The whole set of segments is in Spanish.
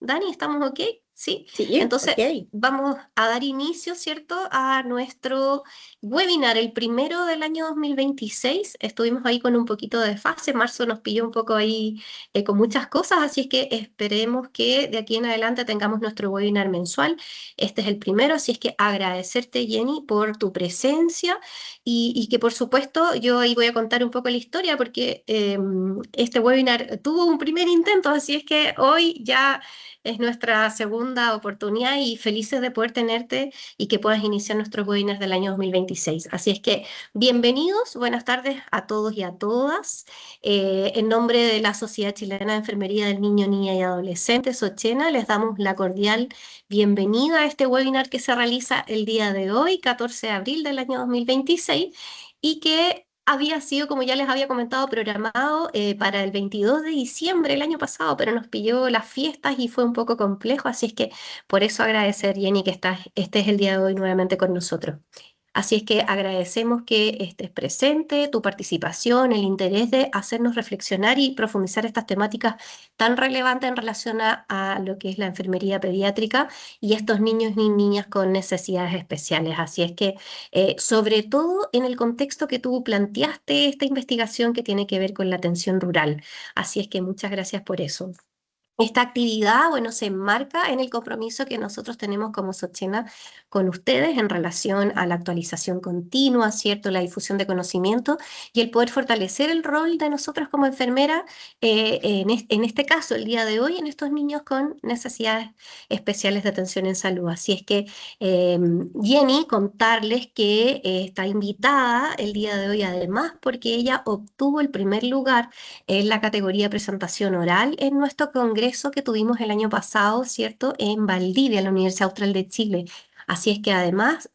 Dani, ¿estamos ok? Sí. Sí, Entonces, ok. vamos a dar inicio, ¿cierto?, a nuestro webinar, el primero del año 2026. Estuvimos ahí con un poquito de fase, marzo nos pilló un poco ahí con muchas cosas, así es que esperemos que de aquí en adelante tengamos nuestro webinar mensual. Este es el primero, así es que agradecerte, Jenny, por tu presencia y que por supuesto yo ahí voy a contar un poco la historia porque este webinar tuvo un primer intento, así es que hoy ya es nuestra segunda oportunidad y felices de poder tenerte y que puedas iniciar nuestros webinars del año 2026. Así es que bienvenidos, buenas tardes a todos y a todas. En nombre de la Sociedad Chilena de Enfermería del Niño, Niña y Adolescente, SOCHENA, les damos la cordial bienvenida a este webinar que se realiza el día de hoy, 14 de abril del año 2026, y que había sido, como ya les había comentado, programado para el 22 de diciembre del año pasado, pero nos pilló las fiestas y fue un poco complejo, así es que por eso agradecer, Jenny, que estés el día de hoy nuevamente con nosotros. Así es que agradecemos que estés presente, tu participación, el interés de hacernos reflexionar y profundizar estas temáticas tan relevantes en relación a lo que es la enfermería pediátrica y estos niños y niñas con necesidades especiales. Así es que, sobre todo en el contexto que tú planteaste esta investigación que tiene que ver con la atención rural. Así es que muchas gracias por eso. Esta actividad, bueno, se enmarca en el compromiso que nosotros tenemos como Sochena con ustedes en relación a la actualización continua, ¿cierto? La difusión de conocimiento y el poder fortalecer el rol de nosotros como enfermera, en este caso, el día de hoy, en estos niños con necesidades especiales de atención en salud. Así es que, Jenny, contarles que está invitada el día de hoy, además, porque ella obtuvo el primer lugar en la categoría presentación oral en nuestro congreso que tuvimos el año pasado, ¿cierto?, en Valdivia, en la Universidad Austral de Chile. Así es que además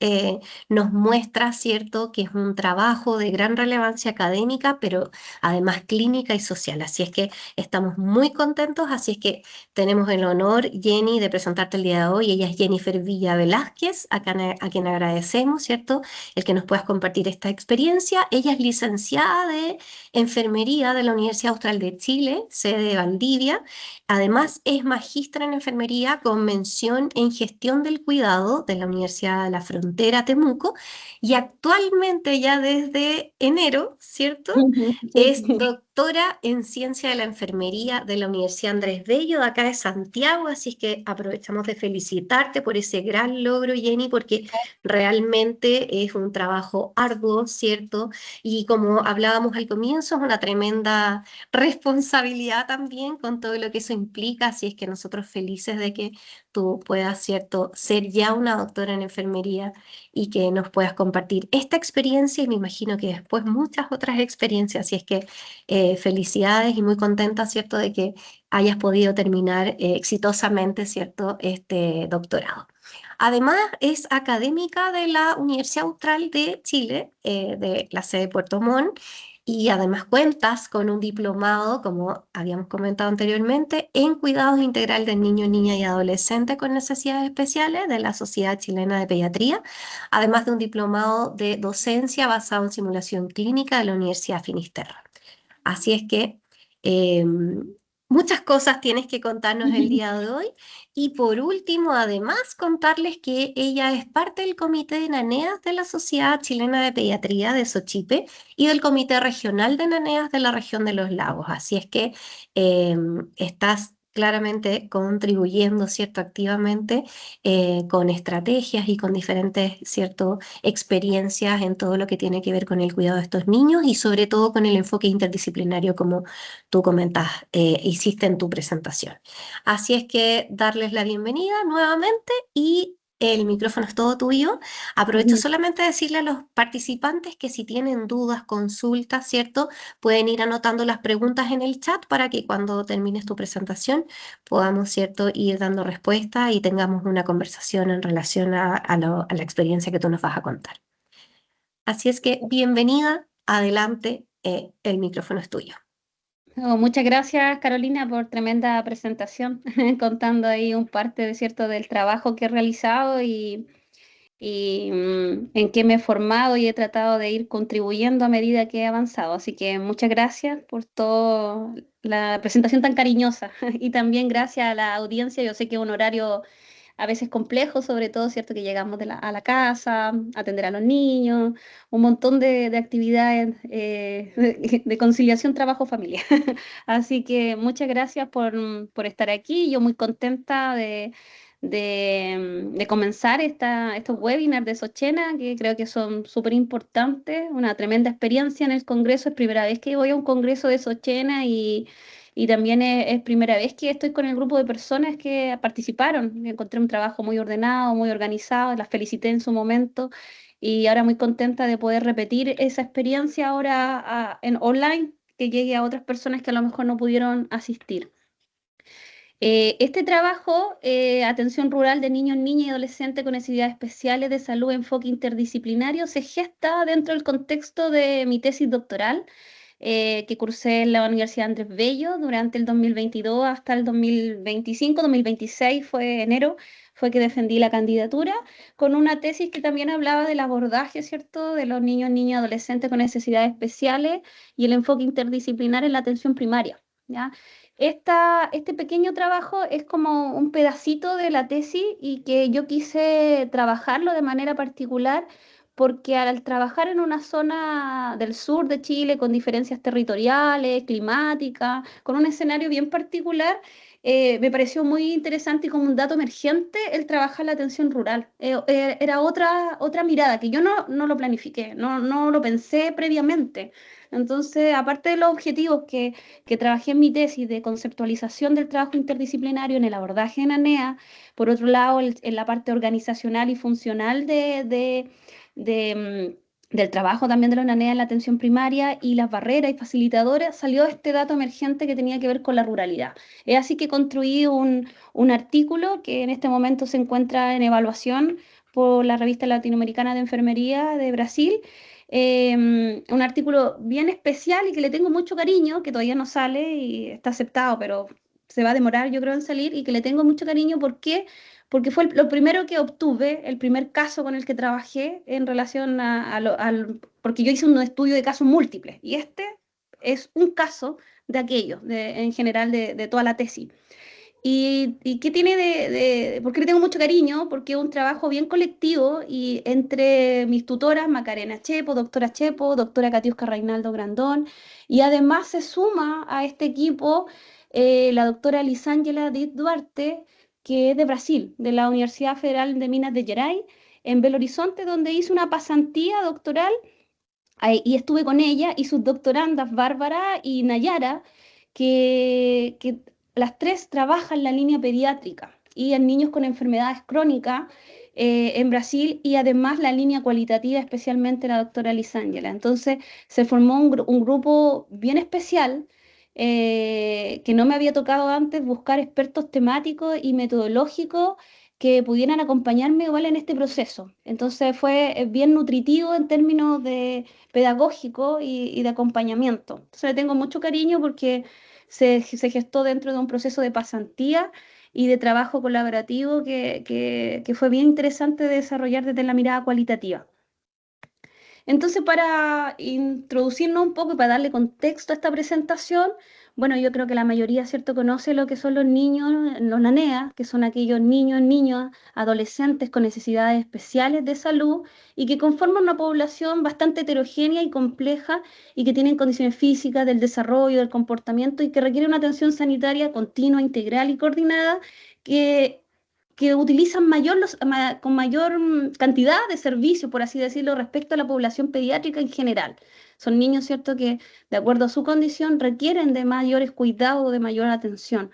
nos muestra, ¿cierto?, que es un trabajo de gran relevancia académica, pero además clínica y social. Así es que estamos muy contentos, así es que tenemos el honor, Jenny, de presentarte el día de hoy. Ella es Jennifer Villa Velázquez, a quien agradecemos, ¿cierto?, el que nos puedas compartir esta experiencia. Ella es licenciada de Enfermería de la Universidad Austral de Chile, sede de Valdivia. Además, es magistra en enfermería con mención en gestión del cuidado de la Universidad de la Frontera, Temuco, y actualmente ya desde enero, ¿cierto? Ujú, Es sí. doctora en ciencia de la enfermería de la Universidad Andrés Bello, de acá de Santiago, así es que aprovechamos de felicitarte por ese gran logro, Jenny, porque realmente es un trabajo arduo, ¿cierto? Y como hablábamos al comienzo, es una tremenda responsabilidad también con todo lo que eso implica, así es que nosotros felices de que tú puedas, ¿cierto?, ser ya una doctora en enfermería y que nos puedas compartir esta experiencia y me imagino que después muchas otras experiencias, así es que felicidades y muy contenta, ¿cierto?, de que hayas podido terminar exitosamente, ¿cierto?, este doctorado. Además, es académica de la Universidad Austral de Chile, de la sede de Puerto Montt, y además cuentas con un diplomado, como habíamos comentado anteriormente, en cuidados integral del niño, niña y adolescente con necesidades especiales de la Sociedad Chilena de Pediatría, además de un diplomado de docencia basado en simulación clínica de la Universidad Finisterra. Así es que muchas cosas tienes que contarnos el día de hoy. Y por último, además, contarles que ella es parte del Comité de Naneas de la Sociedad Chilena de Pediatría de Sochipe y del Comité Regional de Naneas de la región de los Lagos. Así es que estás claramente contribuyendo, ¿cierto?, activamente con estrategias y con diferentes, ¿cierto?, experiencias en todo lo que tiene que ver con el cuidado de estos niños y sobre todo con el enfoque interdisciplinario como tú comentas, hiciste en tu presentación. Así es que darles la bienvenida nuevamente y el micrófono es todo tuyo. Aprovecho Ujú. solamente a decirle a los participantes que si tienen dudas, consultas, ¿cierto?, pueden ir anotando las preguntas en el chat para que cuando termines tu presentación podamos, ¿cierto?, ir dando respuesta y tengamos una conversación en relación a la experiencia que tú nos vas a contar. Así es que bienvenida, adelante, el micrófono es tuyo. Oh, muchas gracias, Carolina, por tremenda presentación, contando ahí un parte de cierto del trabajo que he realizado y en qué me he formado y he tratado de ir contribuyendo a medida que he avanzado. Así que muchas gracias por toda la presentación tan cariñosa y también gracias a la audiencia. Yo sé que es un horario a veces complejo, sobre todo, ¿cierto? Que llegamos a la casa, atender a los niños, un montón de actividades de conciliación trabajo-familia. Así que muchas gracias por estar aquí. Yo muy contenta de comenzar estos webinars de Sochena, que creo que son súper importantes, una tremenda experiencia en el Congreso. Es primera vez que voy a un Congreso de Sochena y también es primera vez que estoy con el grupo de personas que participaron. Encontré un trabajo muy ordenado, muy organizado, las felicité en su momento y ahora muy contenta de poder repetir esa experiencia ahora en online, que llegue a otras personas que a lo mejor no pudieron asistir. Este trabajo, atención rural de niños, niñas y adolescentes con necesidades especiales de salud, enfoque interdisciplinario, se gesta dentro del contexto de mi tesis doctoral que cursé en la Universidad Andrés Bello durante el 2022 hasta el 2025, 2026 fue enero, fue que defendí la candidatura con una tesis que también hablaba del abordaje, ¿cierto?, de los niños, niñas y adolescentes con necesidades especiales y el enfoque interdisciplinar en la atención primaria, ¿ya? Este pequeño trabajo es como un pedacito de la tesis y que yo quise trabajarlo de manera particular porque al trabajar en una zona del sur de Chile con diferencias territoriales, climáticas, con un escenario bien particular, me pareció muy interesante y como un dato emergente el trabajar la atención rural. Era otra mirada que yo no lo planifiqué, no lo pensé previamente. Entonces, aparte de los objetivos que trabajé en mi tesis de conceptualización del trabajo interdisciplinario en el abordaje en ANEA, por otro lado, en la parte organizacional y funcional del trabajo también de la UNANEA en la atención primaria y las barreras y facilitadores, salió este dato emergente que tenía que ver con la ruralidad. Es así que construí un artículo que en este momento se encuentra en evaluación por la revista latinoamericana de enfermería de Brasil, un artículo bien especial y que le tengo mucho cariño, que todavía no sale y está aceptado, pero se va a demorar yo creo en salir y que le tengo mucho cariño. ¿Por qué? Porque fue lo primero que obtuve, el primer caso con el que trabajé en relación porque yo hice un estudio de casos múltiples y este es un caso de aquello, en general de toda la tesis. ¿Y qué tiene porque le tengo mucho cariño? Porque es un trabajo bien colectivo y entre mis tutoras, Macarena Chepo, doctora Katiuska Reinaldo Grandón, y además se suma a este equipo la doctora Lisángela Diz Duarte, que es de Brasil, de la Universidad Federal de Minas de Gerais, en Belo Horizonte, donde hice una pasantía doctoral y estuve con ella y sus doctorandas, Bárbara y Nayara, que las tres trabajan la línea pediátrica y en niños con enfermedades crónicas en Brasil y además la línea cualitativa, especialmente la doctora Lisángela. Entonces se formó un grupo bien especial que no me había tocado antes buscar expertos temáticos y metodológicos que pudieran acompañarme igual en este proceso. Entonces fue bien nutritivo en términos de pedagógico y de acompañamiento. Entonces le tengo mucho cariño porque se gestó dentro de un proceso de pasantía y de trabajo colaborativo que fue bien interesante de desarrollar desde la mirada cualitativa. Entonces, para introducirnos un poco y para darle contexto a esta presentación, bueno, yo creo que la mayoría, ¿cierto?, conoce lo que son los niños, los NANEA, que son aquellos niños, niñas, adolescentes con necesidades especiales de salud y que conforman una población bastante heterogénea y compleja y que tienen condiciones físicas, del desarrollo, del comportamiento y que requieren una atención sanitaria continua, integral y coordinada que que utilizan con mayor cantidad de servicios, por así decirlo, respecto a la población pediátrica en general. Son niños, ¿cierto?, que de acuerdo a su condición requieren de mayores cuidados, de mayor atención.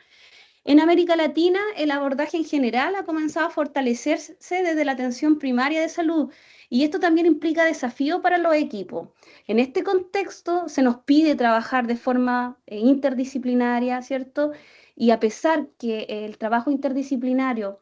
En América Latina, el abordaje en general ha comenzado a fortalecerse desde la atención primaria de salud y esto también implica desafíos para los equipos. En este contexto, se nos pide trabajar de forma interdisciplinaria, ¿cierto? Y a pesar que el trabajo interdisciplinario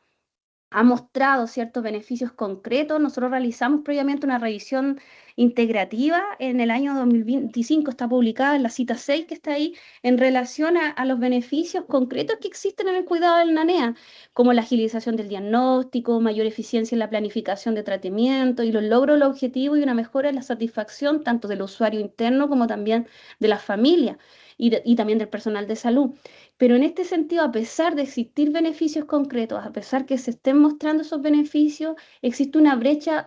ha mostrado ciertos beneficios concretos. Nosotros realizamos previamente una revisión integrativa en el año 2025, está publicada en la cita 6 que está ahí, en relación a los beneficios concretos que existen en el cuidado del NANEA, como la agilización del diagnóstico, mayor eficiencia en la planificación de tratamiento y los logros del objetivo y una mejora en la satisfacción tanto del usuario interno como también de la familia y también del personal de salud. Pero en este sentido, a pesar de existir beneficios concretos, a pesar que se estén mostrando esos beneficios, existe una brecha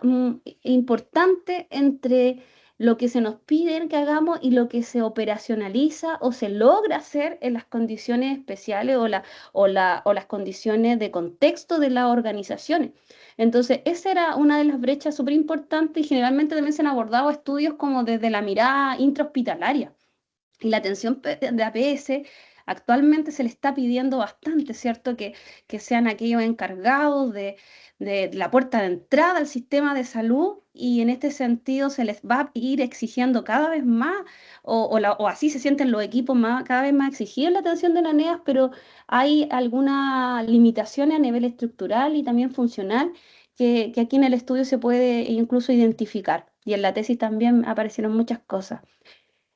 importante entre lo que se nos pide que hagamos y lo que se operacionaliza o se logra hacer en las condiciones especiales o las condiciones de contexto de las organizaciones. Entonces, esa era una de las brechas súper importantes y generalmente también se han abordado estudios como desde la mirada intrahospitalaria. Y la atención de APS actualmente se le está pidiendo bastante, ¿cierto? Que sean aquellos encargados de la puerta de entrada al sistema de salud y en este sentido se les va a ir exigiendo cada vez más, o así se sienten los equipos más, cada vez más exigidos en la atención de las NEAs, pero hay algunas limitaciones a nivel estructural y también funcional que aquí en el estudio se puede incluso identificar. Y en la tesis también aparecieron muchas cosas.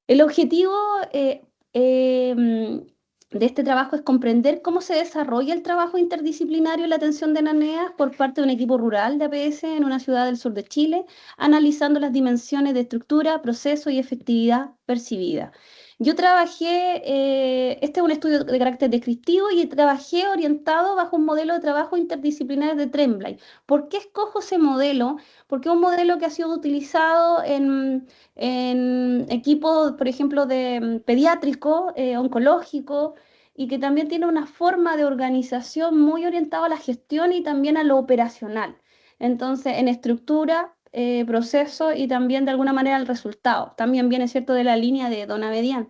El objetivo eh, em, de este trabajo es comprender cómo se desarrolla el trabajo interdisciplinario en la atención de NANEA por parte de un equipo rural de APS en una ciudad del sur de Chile, analizando las dimensiones de estructura, proceso y efectividad percibida. Yo trabajé, este es un estudio de carácter descriptivo y trabajé orientado bajo un modelo de trabajo interdisciplinario de Tremblay. ¿Por qué escojo ese modelo? Porque es un modelo que ha sido utilizado en equipos, por ejemplo, de pediátrico, oncológico, y que también tiene una forma de organización muy orientada a la gestión y también a lo operacional. Entonces, en estructura, proceso y también de alguna manera el resultado. También viene, ¿cierto?, de la línea de Don Abedian.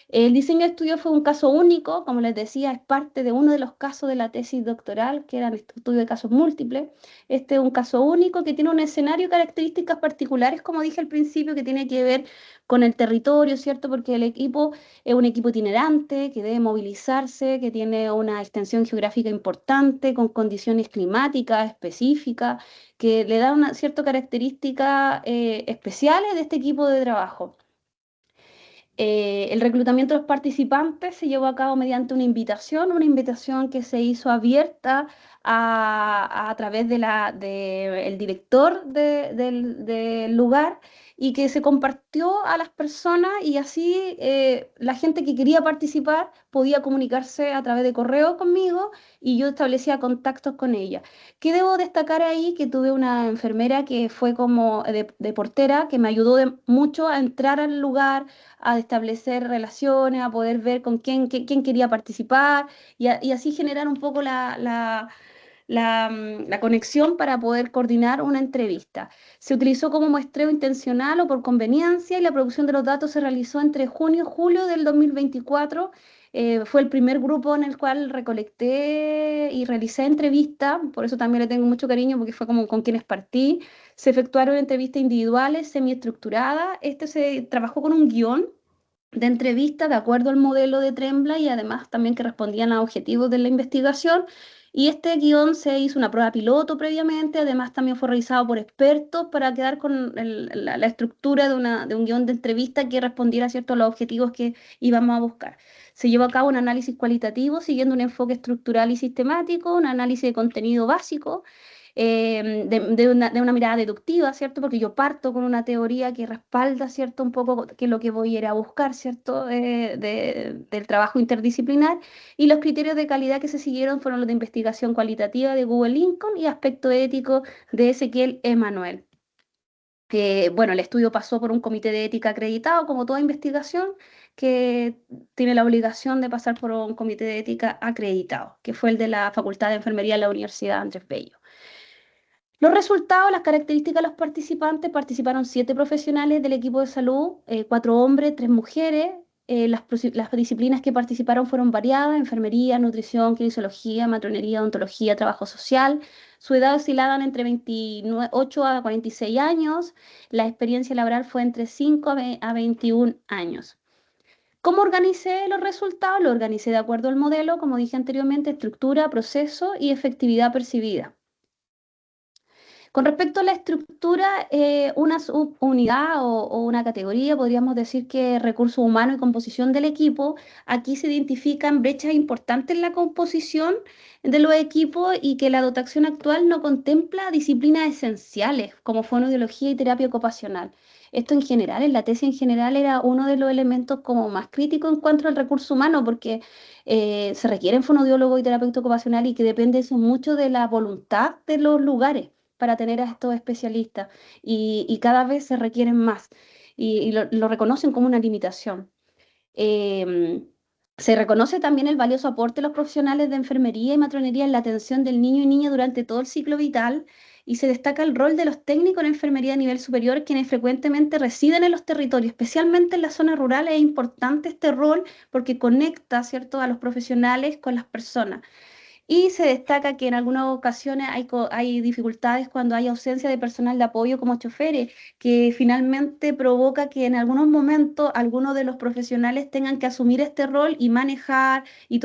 El diseño de estudio fue un caso único, como les decía, es parte de uno de los casos de la tesis doctoral, que eran estudios de casos múltiples. Este es un caso único que tiene un escenario y características particulares, como dije al principio, que tiene que ver con el territorio, ¿cierto? Porque el equipo es un equipo itinerante, que debe movilizarse, que tiene una extensión geográfica importante, con condiciones climáticas específicas, que le dan una cierta características especiales de este equipo de trabajo. El reclutamiento de los participantes se llevó a cabo mediante una invitación que se hizo abierta a través el director del lugar y que se compartió a las personas y así la gente que quería participar podía comunicarse a través de correo conmigo y yo establecía contactos con ella. ¿Qué debo destacar ahí? Que tuve una enfermera que fue como de portera, que me ayudó mucho a entrar al lugar, a establecer relaciones, a poder ver con quién quería participar y así generar un poco la conexión para poder coordinar una entrevista. Se utilizó como muestreo intencional o por conveniencia y la producción de los datos se realizó entre junio y julio del 2024. Fue el primer grupo en el cual recolecté y realicé entrevistas, por eso también le tengo mucho cariño porque fue como con quienes partí. Se efectuaron entrevistas individuales, semiestructuradas. Este se trabajó con un guión de entrevistas de acuerdo al modelo de Trembla y además también que respondían a objetivos de la investigación. Y este guión se hizo una prueba piloto previamente, además también fue revisado por expertos para quedar con la estructura de un guión de entrevista que respondiera, ¿cierto?, a los objetivos que íbamos a buscar. Se llevó a cabo un análisis cualitativo siguiendo un enfoque estructural y sistemático, un análisis de contenido básico, de una mirada deductiva, ¿cierto? Porque yo parto con una teoría que respalda, ¿cierto? Un poco que lo que voy a ir a buscar, ¿cierto? Del trabajo interdisciplinar. Y los criterios de calidad que se siguieron fueron los de investigación cualitativa de Google Lincoln y aspecto ético de Ezequiel Emanuel. Bueno, el estudio pasó por un comité de ética acreditado, como toda investigación, que tiene la obligación de pasar por un comité de ética acreditado, que fue el de la Facultad de Enfermería de la Universidad Andrés Bello. Los resultados, las características de los participantes, participaron 7 profesionales del equipo de salud, 4 hombres, 3 mujeres. Las disciplinas que participaron fueron variadas: enfermería, nutrición, kinesiología, matronería, odontología, trabajo social. Su edad oscilaba entre 28 a 46 años. La experiencia laboral fue entre 5 a 21 años. ¿Cómo organicé los resultados? Lo organicé de acuerdo al modelo, como dije anteriormente: estructura, proceso y efectividad percibida. Con respecto a la estructura, una subunidad o una categoría, podríamos decir que recursos humanos y composición del equipo. Aquí se identifican brechas importantes en la composición de los equipos y que la dotación actual no contempla disciplinas esenciales como fonoaudiología y terapia ocupacional. Esto en general, en la tesis en general, era uno de los elementos como más críticos en cuanto al recurso humano, porque se requieren fonoaudiólogos y terapeuta ocupacional y que depende eso mucho de la voluntad de los lugares para tener a estos especialistas y cada vez se requieren más y lo reconocen como una limitación. Eh, Se reconoce también el valioso aporte de los profesionales de enfermería y matronería en la atención del niño y niña durante todo el ciclo vital y se destaca el rol de los técnicos en enfermería a nivel superior, quienes frecuentemente residen en los territorios, especialmente en las zonas rurales. Es importante este rol porque conecta, ¿cierto?, a los profesionales con las personas. Y se destaca que en algunas ocasiones hay dificultades cuando hay ausencia de personal de apoyo como choferes, que finalmente provoca que en algunos momentos algunos de los profesionales tengan que asumir este rol y manejar y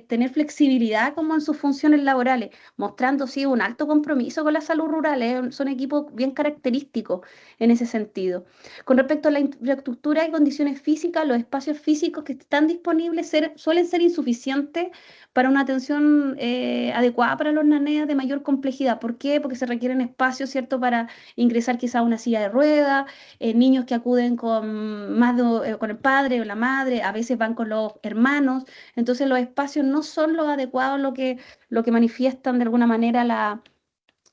tener flexibilidad como en sus funciones laborales, mostrando sí un alto compromiso con la salud rural. Son equipos bien característicos en ese sentido. Con respecto a la infraestructura y condiciones físicas, los espacios físicos que están disponibles suelen ser insuficientes para una atención adecuada para los naneas de mayor complejidad. ¿Por qué? Porque se requieren espacios, ¿cierto?, para ingresar quizá a una silla de ruedas, niños que acuden con el padre o la madre, a veces van con los hermanos, entonces los espacios no son los adecuados, lo que manifiestan de alguna manera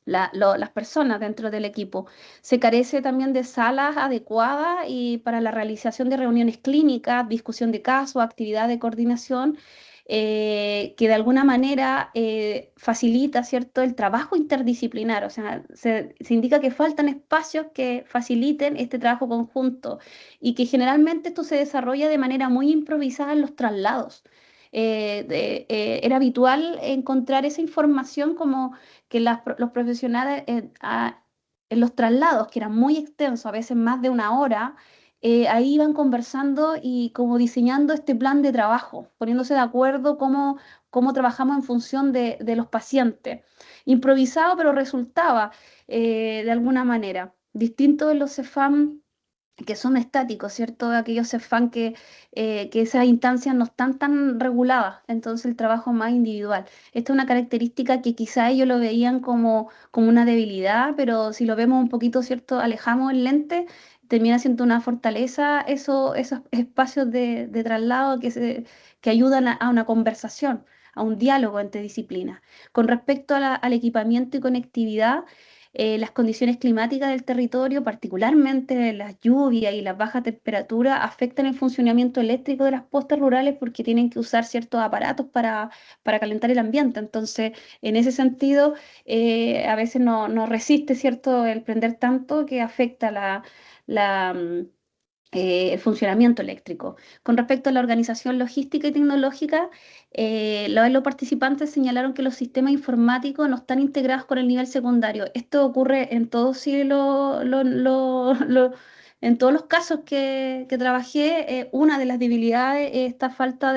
las personas dentro del equipo. Se carece también de salas adecuadas y para la realización de reuniones clínicas, discusión de casos, actividad de coordinación, que de alguna manera facilita, ¿cierto?, el trabajo interdisciplinar. O sea, se indica que faltan espacios que faciliten este trabajo conjunto y que generalmente esto se desarrolla de manera muy improvisada en los traslados. Era habitual encontrar esa información como que los profesionales en los traslados, que eran muy extensos, a veces más de una hora, ahí iban conversando y como diseñando este plan de trabajo, poniéndose de acuerdo cómo trabajamos en función de los pacientes. Improvisado, pero resultaba de alguna manera. Distinto de los CEFAM que son estáticos, ¿cierto? Aquellos CEFAM que esas instancias no están tan reguladas, entonces el trabajo es más individual. Esta es una característica que quizá ellos lo veían como una debilidad, pero si lo vemos un poquito, ¿cierto? Alejamos el lente, termina siendo una fortaleza esos espacios de traslado que ayudan a una conversación, a un diálogo entre disciplinas. Con respecto al equipamiento y conectividad, las condiciones climáticas del territorio, particularmente las lluvias y las bajas temperaturas, afectan el funcionamiento eléctrico de las postas rurales porque tienen que usar ciertos aparatos para calentar el ambiente. Entonces, en ese sentido, a veces no resiste, ¿cierto?, el prender tanto que afecta el funcionamiento eléctrico. Con respecto a la organización logística y tecnológica, los participantes señalaron que los sistemas informáticos no están integrados con el nivel secundario. Esto ocurre en todos sí, en todos los casos que trabajé. Una de las debilidades es esta falta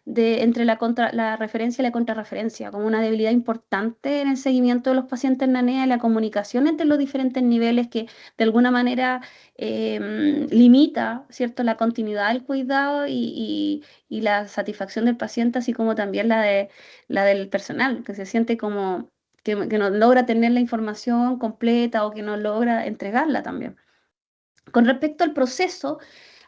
entre la referencia y la contrarreferencia, como una debilidad importante en el seguimiento de los pacientes en NANEA y la comunicación entre los diferentes niveles que de alguna manera limita, ¿cierto?, la continuidad del cuidado y la satisfacción del paciente, así como también la del personal, que se siente como que no logra tener la información completa o que no logra entregarla también. Con respecto al proceso,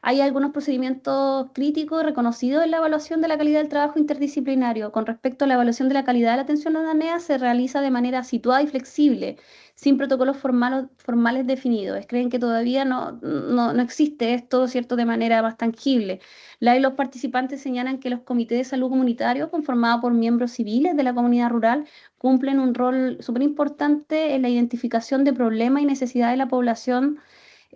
hay algunos procedimientos críticos reconocidos en la evaluación de la calidad del trabajo interdisciplinario. Con respecto a la evaluación de la calidad de la atención a la NEA, se realiza de manera situada y flexible, sin protocolos formales definidos. Creen que todavía no existe esto, ¿cierto?, de manera más tangible. La y los participantes señalan que los comités de salud comunitarios, conformados por miembros civiles de la comunidad rural, cumplen un rol súper importante en la identificación de problemas y necesidades de la población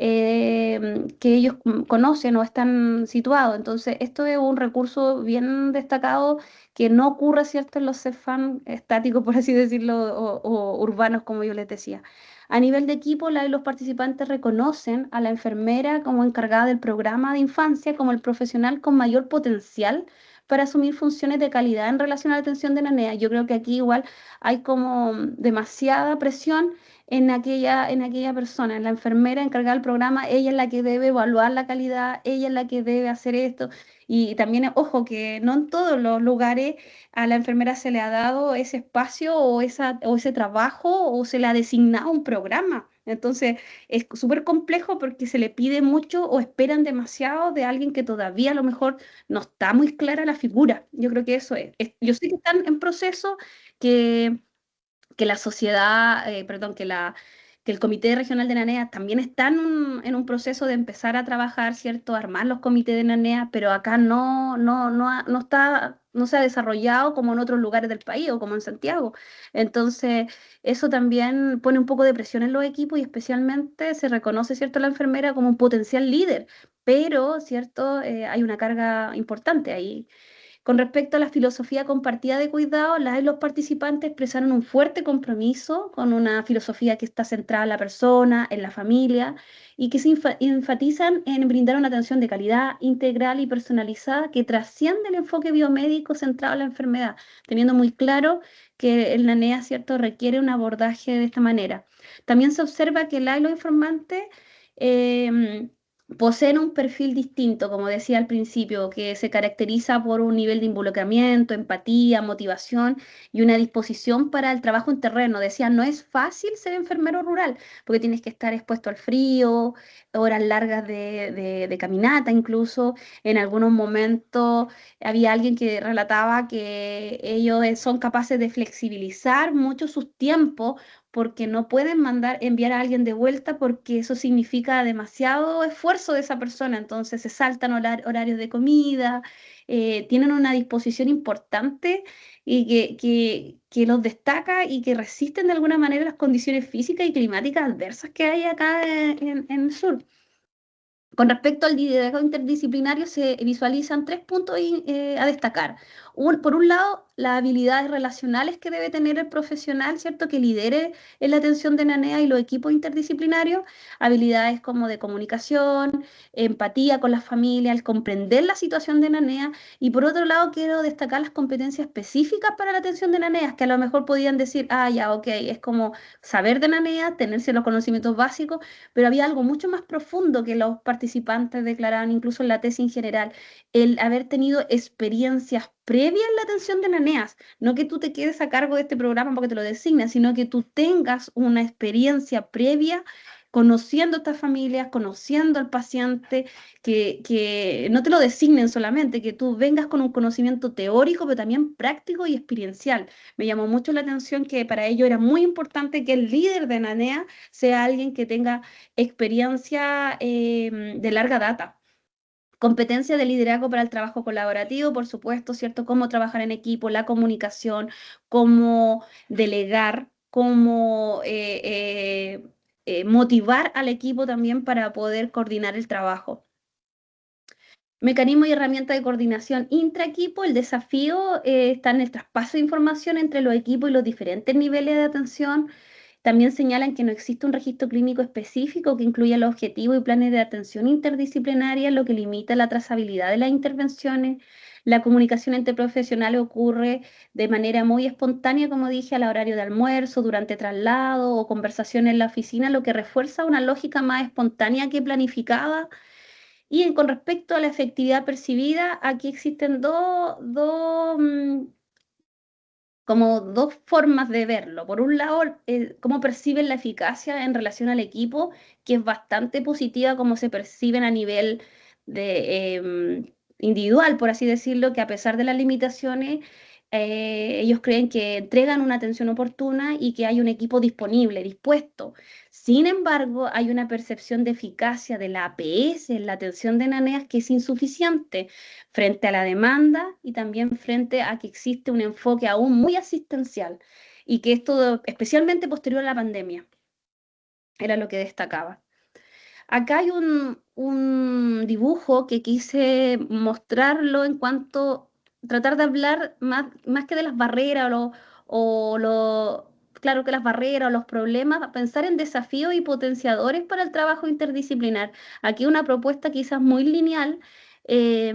que ellos conocen o están situados. Entonces, esto es un recurso bien destacado que no ocurre, ¿cierto?, en los CEFAM estáticos, por así decirlo, o urbanos, como yo les decía. A nivel de equipo, los participantes reconocen a la enfermera como encargada del programa de infancia como el profesional con mayor potencial para asumir funciones de calidad en relación a la atención de la NEA. Yo creo que aquí igual hay como demasiada presión en aquella persona, en la enfermera encargada del programa, ella es la que debe evaluar la calidad, ella es la que debe hacer esto. Y también, ojo, que no en todos los lugares a la enfermera se le ha dado ese espacio o ese trabajo o se le ha designado un programa. Entonces, es súper complejo porque se le pide mucho o esperan demasiado de alguien que todavía a lo mejor no está muy clara la figura. Yo creo que eso es. Yo sé que están en proceso, que que la sociedad, perdón, que el Comité Regional de NANEA también está en un proceso de empezar a trabajar, ¿cierto? Armar los comités de NANEA, pero acá no está, no se ha desarrollado como en otros lugares del país o como en Santiago. Entonces, eso también pone un poco de presión en los equipos y especialmente se reconoce, ¿cierto?, a la enfermera como un potencial líder, pero, ¿cierto?, hay una carga importante ahí. Con respecto a la filosofía compartida de cuidado, las y los participantes expresaron un fuerte compromiso con una filosofía que está centrada en la persona, en la familia y que se enfatizan en brindar una atención de calidad, integral y personalizada que trasciende el enfoque biomédico centrado en la enfermedad, teniendo muy claro que el NANEA, ¿cierto?, requiere un abordaje de esta manera. También se observa que la y los informantes em, poseen un perfil distinto, como decía al principio, que se caracteriza por un nivel de involucramiento, empatía, motivación y una disposición para el trabajo en terreno. Decía, no es fácil ser enfermero rural, porque tienes que estar expuesto al frío, horas largas de caminata incluso. En algunos momentos había alguien que relataba que ellos son capaces de flexibilizar mucho sus tiempos porque no pueden enviar a alguien de vuelta porque eso significa demasiado esfuerzo de esa persona, entonces se saltan horarios de comida, tienen una disposición importante y que los destaca y que resisten de alguna manera las condiciones físicas y climáticas adversas que hay acá en el sur. Con respecto al liderazgo interdisciplinario, se visualizan tres puntos a destacar. Por un lado, las habilidades relacionales que debe tener el profesional, ¿cierto?, que lidere en la atención de NANEA y los equipos interdisciplinarios, habilidades como de comunicación, empatía con la familia, el comprender la situación de NANEA. Y por otro lado, quiero destacar las competencias específicas para la atención de NANEA, que a lo mejor podían decir, ah, ya, ok, es como saber de NANEA, tenerse los conocimientos básicos, pero había algo mucho más profundo que los participantes declaraban, incluso en la tesis en general, el haber tenido experiencias previas en la atención de naneas, no que tú te quedes a cargo de este programa porque te lo designan, sino que tú tengas una experiencia previa conociendo a estas familias, conociendo al paciente, que no te lo designen solamente, que tú vengas con un conocimiento teórico, pero también práctico y experiencial. Me llamó mucho la atención que para ello era muy importante que el líder de NANEA sea alguien que tenga experiencia de larga data. Competencia de liderazgo para el trabajo colaborativo, por supuesto, ¿cierto? Cómo trabajar en equipo, la comunicación, cómo delegar, cómo motivar al equipo también para poder coordinar el trabajo. Mecanismo y herramienta de coordinación intraequipo. El desafío está en el traspaso de información entre los equipos y los diferentes niveles de atención. También señalan que no existe un registro clínico específico que incluya los objetivos y planes de atención interdisciplinaria, lo que limita la trazabilidad de las intervenciones. La comunicación entre profesionales ocurre de manera muy espontánea, como dije, al horario de almuerzo, durante traslado o conversación en la oficina, lo que refuerza una lógica más espontánea que planificada. Con respecto a la efectividad percibida, aquí existen como dos formas de verlo. Por un lado, cómo perciben la eficacia en relación al equipo, que es bastante positiva, como se perciben a nivel individual, por así decirlo, que a pesar de las limitaciones, ellos creen que entregan una atención oportuna y que hay un equipo disponible, dispuesto. Sin embargo, hay una percepción de eficacia de la APS en la atención de NANEAS que es insuficiente frente a la demanda y también frente a que existe un enfoque aún muy asistencial y que esto, especialmente posterior a la pandemia, era lo que destacaba. Acá hay un dibujo que quise mostrarlo en cuanto, tratar de hablar más que de las barreras claro que las barreras o los problemas, pensar en desafíos y potenciadores para el trabajo interdisciplinar. Aquí una propuesta quizás muy lineal,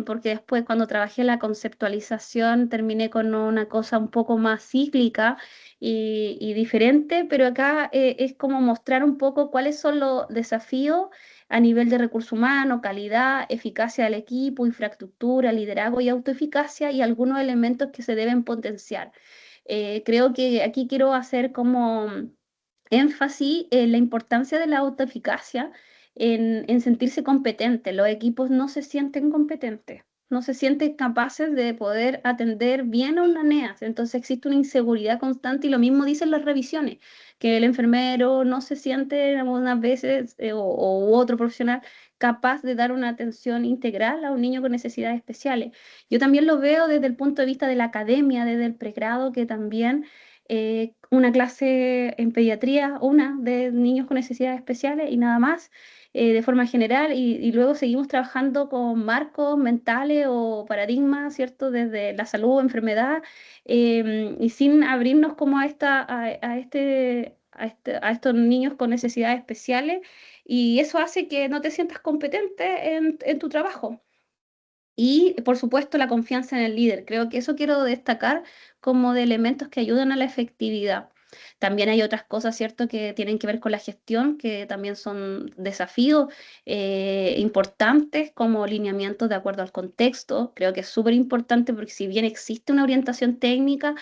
porque después cuando trabajé la conceptualización terminé con una cosa un poco más cíclica y diferente, pero acá es como mostrar un poco cuáles son los desafíos a nivel de recursos humanos, calidad, eficacia del equipo, infraestructura, liderazgo y autoeficacia y algunos elementos que se deben potenciar. Creo que aquí quiero hacer como énfasis en la importancia de la autoeficacia, en sentirse competente. Los equipos no se sienten competentes, no se sienten capaces de poder atender bien a una NEAS. Entonces existe una inseguridad constante y lo mismo dicen las revisiones, que el enfermero no se siente algunas veces o otro profesional capaz de dar una atención integral a un niño con necesidades especiales. Yo también lo veo desde el punto de vista de la academia, desde el pregrado, que también una clase en pediatría, una de niños con necesidades especiales y nada más, de forma general, y luego seguimos trabajando con marcos mentales o paradigmas, ¿cierto? Desde la salud, enfermedad, y sin abrirnos como a estos niños con necesidades especiales, y eso hace que no te sientas competente en tu trabajo. Y por supuesto la confianza en el líder. Creo que eso quiero destacar como de elementos que ayudan a la efectividad. También hay otras cosas, ¿cierto?, que tienen que ver con la gestión, que también son desafíos importantes como lineamientos de acuerdo al contexto. Creo que es súper importante porque si bien existe una orientación técnica,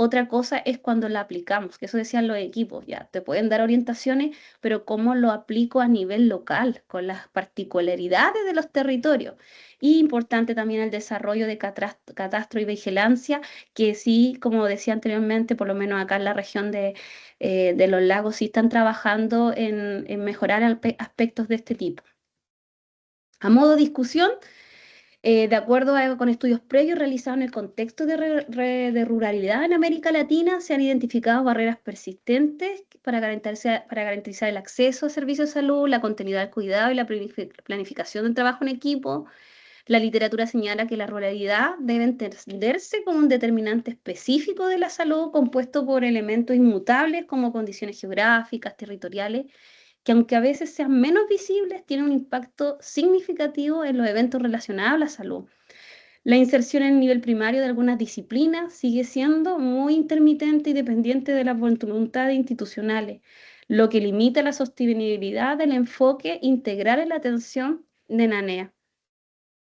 otra cosa es cuando la aplicamos, que eso decían los equipos, ya te pueden dar orientaciones, pero cómo lo aplico a nivel local, con las particularidades de los territorios. Y importante también el desarrollo de catastro y vigilancia, que sí, como decía anteriormente, por lo menos acá en la región de los lagos, sí están trabajando en mejorar aspectos de este tipo. A modo de discusión, de acuerdo con estudios previos realizados en el contexto de ruralidad en América Latina, se han identificado barreras persistentes para garantizar el acceso a servicios de salud, la continuidad del cuidado y la planificación del trabajo en equipo. La literatura señala que la ruralidad debe entenderse como un determinante específico de la salud compuesto por elementos inmutables como condiciones geográficas, territoriales, que aunque a veces sean menos visibles, tienen un impacto significativo en los eventos relacionados a la salud. La inserción en el nivel primario de algunas disciplinas sigue siendo muy intermitente y dependiente de las voluntades institucionales, lo que limita la sostenibilidad del enfoque integral en la atención de NANEA.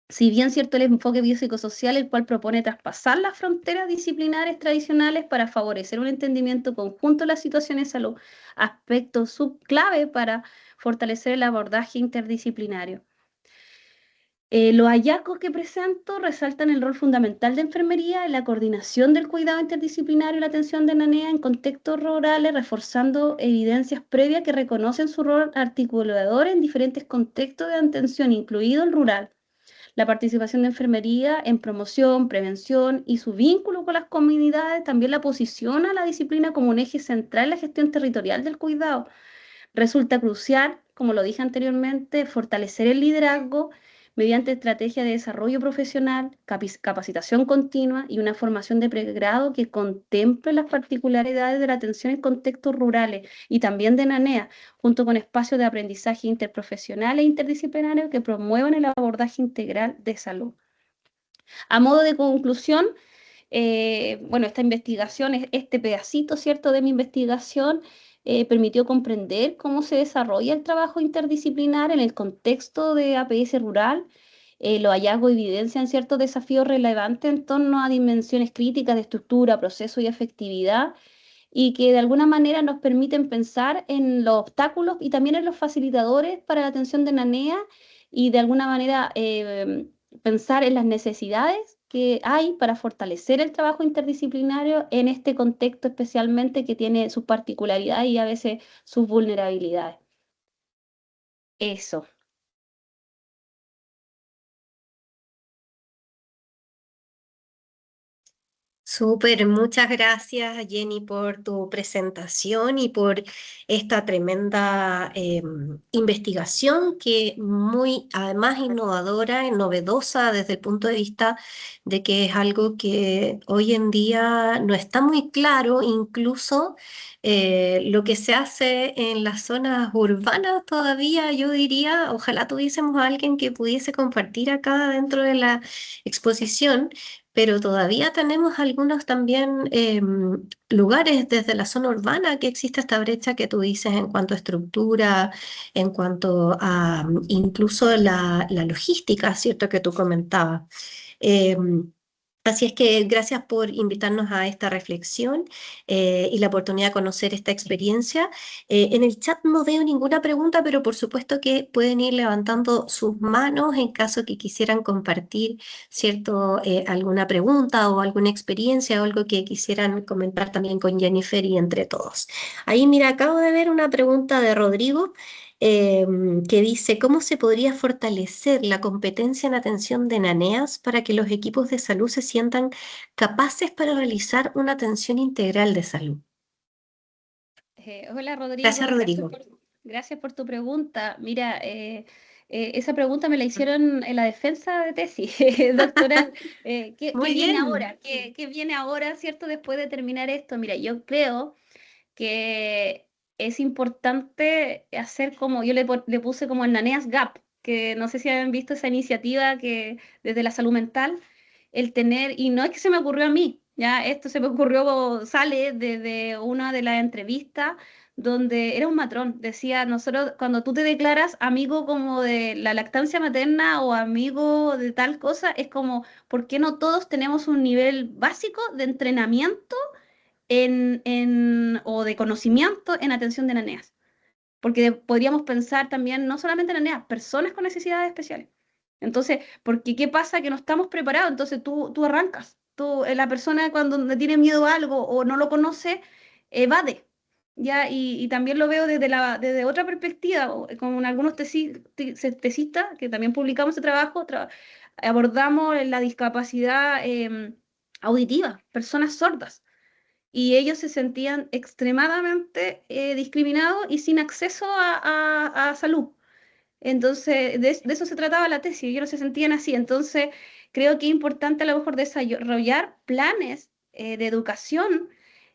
Si bien cierto el enfoque biopsicosocial, el cual propone traspasar las fronteras disciplinares tradicionales para favorecer un entendimiento conjunto de las situaciones de salud, aspecto subclave para fortalecer el abordaje interdisciplinario. Los hallazgos que presento resaltan el rol fundamental de enfermería en la coordinación del cuidado interdisciplinario y la atención de NANEA en contextos rurales, reforzando evidencias previas que reconocen su rol articulador en diferentes contextos de atención, incluido el rural. La participación de enfermería en promoción, prevención y su vínculo con las comunidades también la posiciona a la disciplina como un eje central en la gestión territorial del cuidado. Resulta crucial, como lo dije anteriormente, fortalecer el liderazgo mediante estrategias de desarrollo profesional, capacitación continua y una formación de pregrado que contemple las particularidades de la atención en contextos rurales y también de NANEA, junto con espacios de aprendizaje interprofesional e interdisciplinario que promuevan el abordaje integral de salud. A modo de conclusión, bueno, esta investigación, este pedacito, ¿cierto?, de mi investigación permitió comprender cómo se desarrolla el trabajo interdisciplinar en el contexto de APS rural. Los hallazgos evidencian ciertos desafíos relevantes en torno a dimensiones críticas de estructura, proceso y efectividad, y que de alguna manera nos permiten pensar en los obstáculos y también en los facilitadores para la atención de NANEA y de alguna manera pensar en las necesidades que hay para fortalecer el trabajo interdisciplinario en este contexto especialmente que tiene sus particularidades y a veces sus vulnerabilidades. Eso. Súper, muchas gracias Jenny por tu presentación y por esta tremenda investigación que muy además innovadora y novedosa desde el punto de vista de que es algo que hoy en día no está muy claro, incluso lo que se hace en las zonas urbanas todavía, yo diría, ojalá tuviésemos a alguien que pudiese compartir acá dentro de la exposición, pero todavía tenemos algunos también lugares desde la zona urbana que existe esta brecha que tú dices en cuanto a estructura, en cuanto a incluso la logística, ¿cierto? Que tú comentabas. Em, Así es que gracias por invitarnos a esta reflexión y la oportunidad de conocer esta experiencia. En el chat no veo ninguna pregunta, pero por supuesto que pueden ir levantando sus manos en caso que quisieran compartir, ¿cierto? Alguna pregunta o alguna experiencia o algo que quisieran comentar también con Jennifer y entre todos. Ahí, mira, acabo de ver una pregunta de Rodrigo que dice, ¿cómo se podría fortalecer la competencia en atención de naneas para que los equipos de salud se sientan capaces para realizar una atención integral de salud? Hola Rodrigo, Gracias, Rodrigo. gracias por tu pregunta. Mira, esa pregunta me la hicieron en la defensa de tesis doctoral. ¿Qué Muy viene bien. ahora? ¿Qué viene ahora, cierto, después de terminar esto? Mira, yo creo que es importante hacer como, le puse como el Naneas Gap, que no sé si han visto esa iniciativa que desde la salud mental, el tener, y no es que se me ocurrió a mí, ya esto se me ocurrió, sale desde una de las entrevistas donde era un matrón, decía, nosotros cuando tú te declaras amigo como de la lactancia materna o amigo de tal cosa, es como, ¿por qué no todos tenemos un nivel básico de entrenamiento o de conocimiento en atención de nenas? Porque podríamos pensar también, no solamente en nenas, personas con necesidades especiales. Entonces, porque ¿qué pasa? Que no estamos preparados, entonces tú arrancas. La persona cuando le tiene miedo a algo o no lo conoce, evade. ¿Ya? Y también lo veo desde otra perspectiva, con algunos tesistas, que también publicamos ese trabajo, abordamos la discapacidad auditiva, personas sordas, y ellos se sentían extremadamente discriminados y sin acceso a salud. Entonces, de eso se trataba la tesis, ellos no se sentían así. Entonces, creo que es importante a lo mejor desarrollar planes de educación,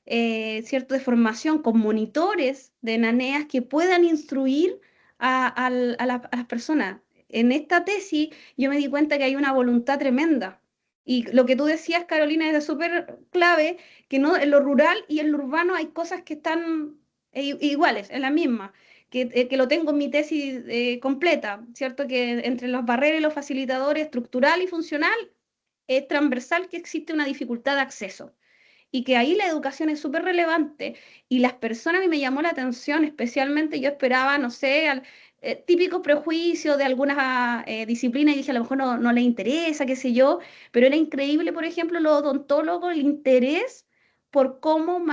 ¿cierto? De formación con monitores de naneas que puedan instruir a las personas. En esta tesis yo me di cuenta que hay una voluntad tremenda. Y lo que tú decías, Carolina, es súper clave, que no, en lo rural y en lo urbano hay cosas que están iguales, en la misma, que lo tengo en mi tesis completa, ¿cierto? Que entre los barreras y los facilitadores estructural y funcional es transversal que existe una dificultad de acceso y que ahí la educación es súper relevante. Y las personas, a mí me llamó la atención, especialmente yo esperaba, no sé, típicos prejuicios de algunas disciplinas y dije, a lo mejor no le interesa, qué sé yo, pero era increíble, por ejemplo, los odontólogos, el interés por cómo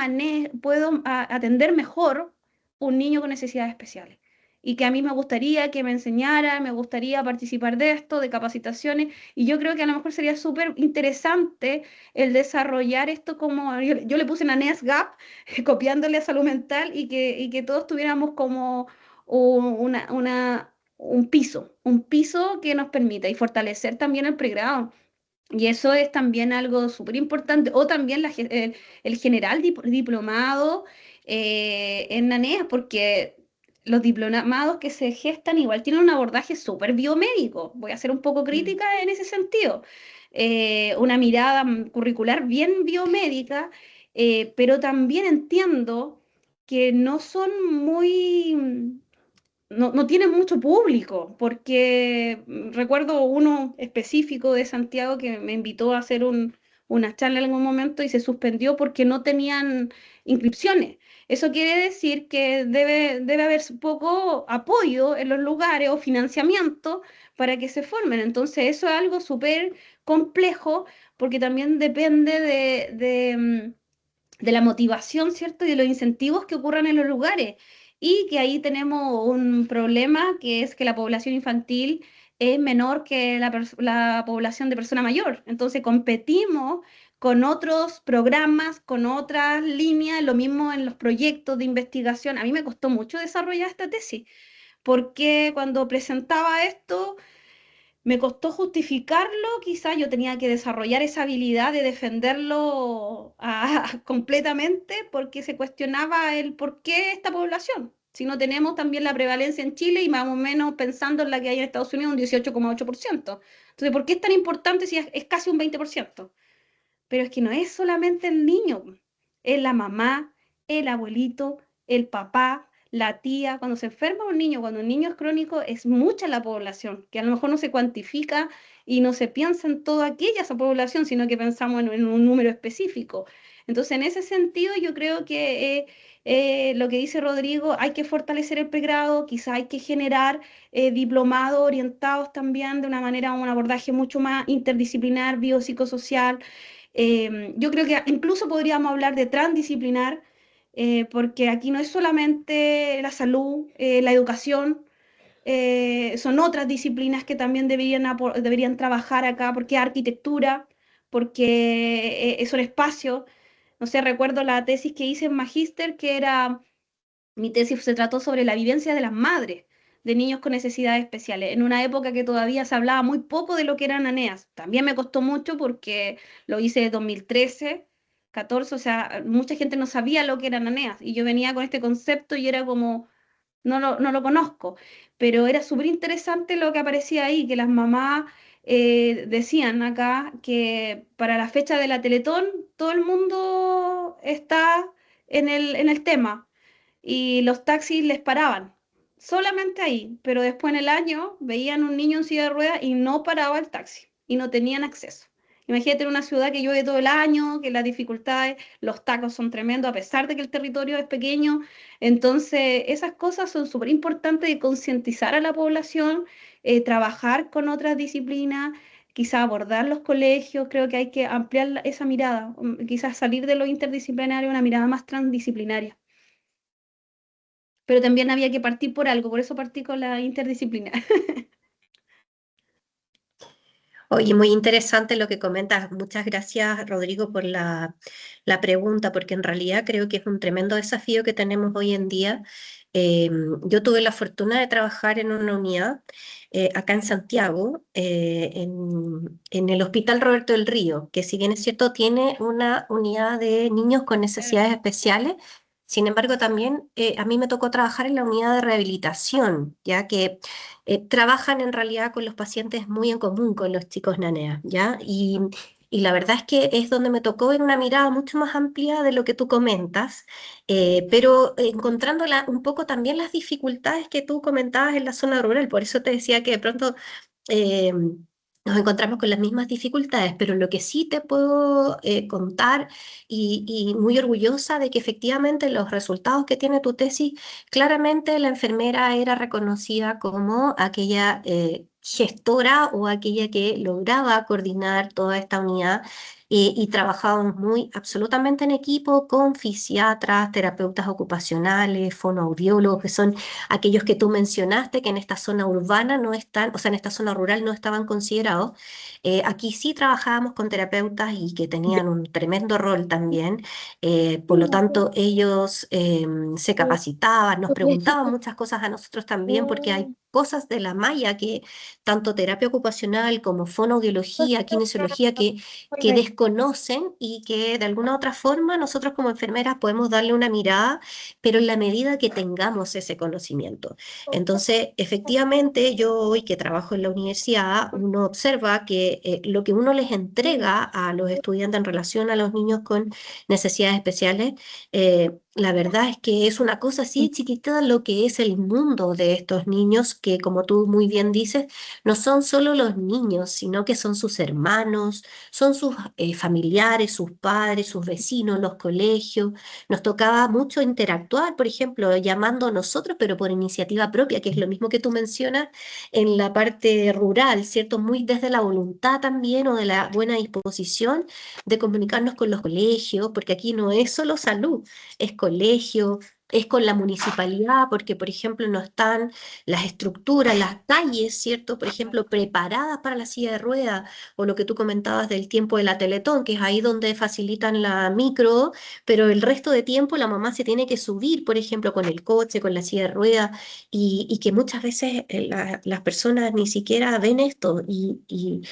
puedo atender mejor un niño con necesidades especiales. Y que a mí me gustaría que me enseñara, me gustaría participar de esto, de capacitaciones, y yo creo que a lo mejor sería súper interesante el desarrollar esto como, yo le puse en Aneas Gap, copiándole a salud mental y que todos tuviéramos como un piso que nos permita y fortalecer también el pregrado. Y eso es también algo súper importante. O también el general diplomado en NANEA, porque los diplomados que se gestan igual tienen un abordaje súper biomédico. Voy a ser un poco Mm. crítica en ese sentido. Una mirada curricular bien biomédica, pero también entiendo que no son muy no tiene mucho público, porque recuerdo uno específico de Santiago que me invitó a hacer una charla en algún momento y se suspendió porque no tenían inscripciones. Eso quiere decir que debe haber poco apoyo en los lugares o financiamiento para que se formen. Entonces, eso es algo súper complejo porque también depende de la motivación, ¿cierto? Y de los incentivos que ocurran en los lugares. Y que ahí tenemos un problema, que es que la población infantil es menor que la población de persona mayor. Entonces competimos con otros programas, con otras líneas, lo mismo en los proyectos de investigación. A mí me costó mucho desarrollar esta tesis, porque cuando presentaba esto me costó justificarlo, quizás yo tenía que desarrollar esa habilidad de defenderlo completamente porque se cuestionaba el por qué esta población. Si no tenemos también la prevalencia en Chile y más o menos pensando en la que hay en Estados Unidos, un 18,8%. Entonces, ¿por qué es tan importante si es casi un 20%? Pero es que no es solamente el niño, es la mamá, el abuelito, el papá, la tía. Cuando se enferma un niño, cuando un niño es crónico, es mucha la población, que a lo mejor no se cuantifica y no se piensa en toda aquella esa población, sino que pensamos en un número específico. Entonces, en ese sentido, yo creo que lo que dice Rodrigo, hay que fortalecer el pregrado, quizá hay que generar diplomados orientados también de una manera, a un abordaje mucho más interdisciplinar, biopsicosocial. Yo creo que incluso podríamos hablar de transdisciplinar, porque aquí no es solamente la salud, la educación, son otras disciplinas que también deberían trabajar acá, porque arquitectura, porque son espacios. No sé, recuerdo la tesis que hice en Magíster, que era mi tesis se trató sobre la vivencia de las madres de niños con necesidades especiales, en una época que todavía se hablaba muy poco de lo que eran ANEAS. También me costó mucho porque lo hice en 2013, 14, o sea, mucha gente no sabía lo que eran ANEAS y yo venía con este concepto y era como, no lo conozco, pero era súper interesante lo que aparecía ahí, que las mamás decían acá que para la fecha de la Teletón todo el mundo está en el tema y los taxis les paraban, solamente ahí, pero después en el año veían un niño en silla de ruedas y no paraba el taxi y no tenían acceso. Imagínate en una ciudad que llueve todo el año, que las dificultades, los tacos son tremendos, a pesar de que el territorio es pequeño. Entonces, esas cosas son súper importantes de concientizar a la población, trabajar con otras disciplinas, quizás abordar los colegios, creo que hay que ampliar esa mirada, quizás salir de lo interdisciplinario a una mirada más transdisciplinaria, pero también había que partir por algo, por eso partí con la interdisciplinar. Oye, muy interesante lo que comentas. Muchas gracias, Rodrigo, por la pregunta, porque en realidad creo que es un tremendo desafío que tenemos hoy en día. Yo tuve la fortuna de trabajar en una unidad acá en Santiago, en el Hospital Roberto del Río, que si bien es cierto, tiene una unidad de niños con necesidades especiales. Sin embargo, también a mí me tocó trabajar en la unidad de rehabilitación, ya que trabajan en realidad con los pacientes muy en común con los chicos NANEA, ¿ya? Y la verdad es que es donde me tocó ver una mirada mucho más amplia de lo que tú comentas, pero encontrando un poco también las dificultades que tú comentabas en la zona rural. Por eso te decía que de pronto eh, nos encontramos con las mismas dificultades, pero lo que sí te puedo contar y muy orgullosa de que efectivamente los resultados que tiene tu tesis, claramente la enfermera era reconocida como aquella gestora o aquella que lograba coordinar toda esta unidad. Y trabajábamos muy absolutamente en equipo con fisiatras, terapeutas ocupacionales, fonoaudiólogos, que son aquellos que tú mencionaste que en esta zona urbana no están, o sea, en esta zona rural no estaban considerados. Aquí sí trabajábamos con terapeutas y que tenían un tremendo rol también. Por lo tanto, ellos se capacitaban, nos preguntaban muchas cosas a nosotros también, porque hay cosas de la malla que tanto terapia ocupacional como fonoaudiología, kinesiología, que desconocen y que de alguna u otra forma nosotros como enfermeras podemos darle una mirada, pero en la medida que tengamos ese conocimiento. Entonces, efectivamente, yo hoy que trabajo en la universidad, uno observa que lo que uno les entrega a los estudiantes en relación a los niños con necesidades especiales, la verdad es que es una cosa así chiquitita lo que es el mundo de estos niños, que como tú muy bien dices, no son solo los niños, sino que son sus hermanos, son sus familiares, sus padres, sus vecinos, los colegios. Nos tocaba mucho interactuar, por ejemplo, llamando a nosotros, pero por iniciativa propia, que es lo mismo que tú mencionas en la parte rural, ¿cierto? Muy desde la voluntad también o de la buena disposición de comunicarnos con los colegios, porque aquí no es solo salud, es colegio. es con la municipalidad, porque, por ejemplo, no están las estructuras, las calles, ¿cierto? Por ejemplo, preparadas para la silla de ruedas, o lo que tú comentabas del tiempo de la Teletón, que es ahí donde facilitan la micro, pero el resto de tiempo la mamá se tiene que subir, por ejemplo, con el coche, con la silla de ruedas, y que muchas veces las personas ni siquiera ven esto, y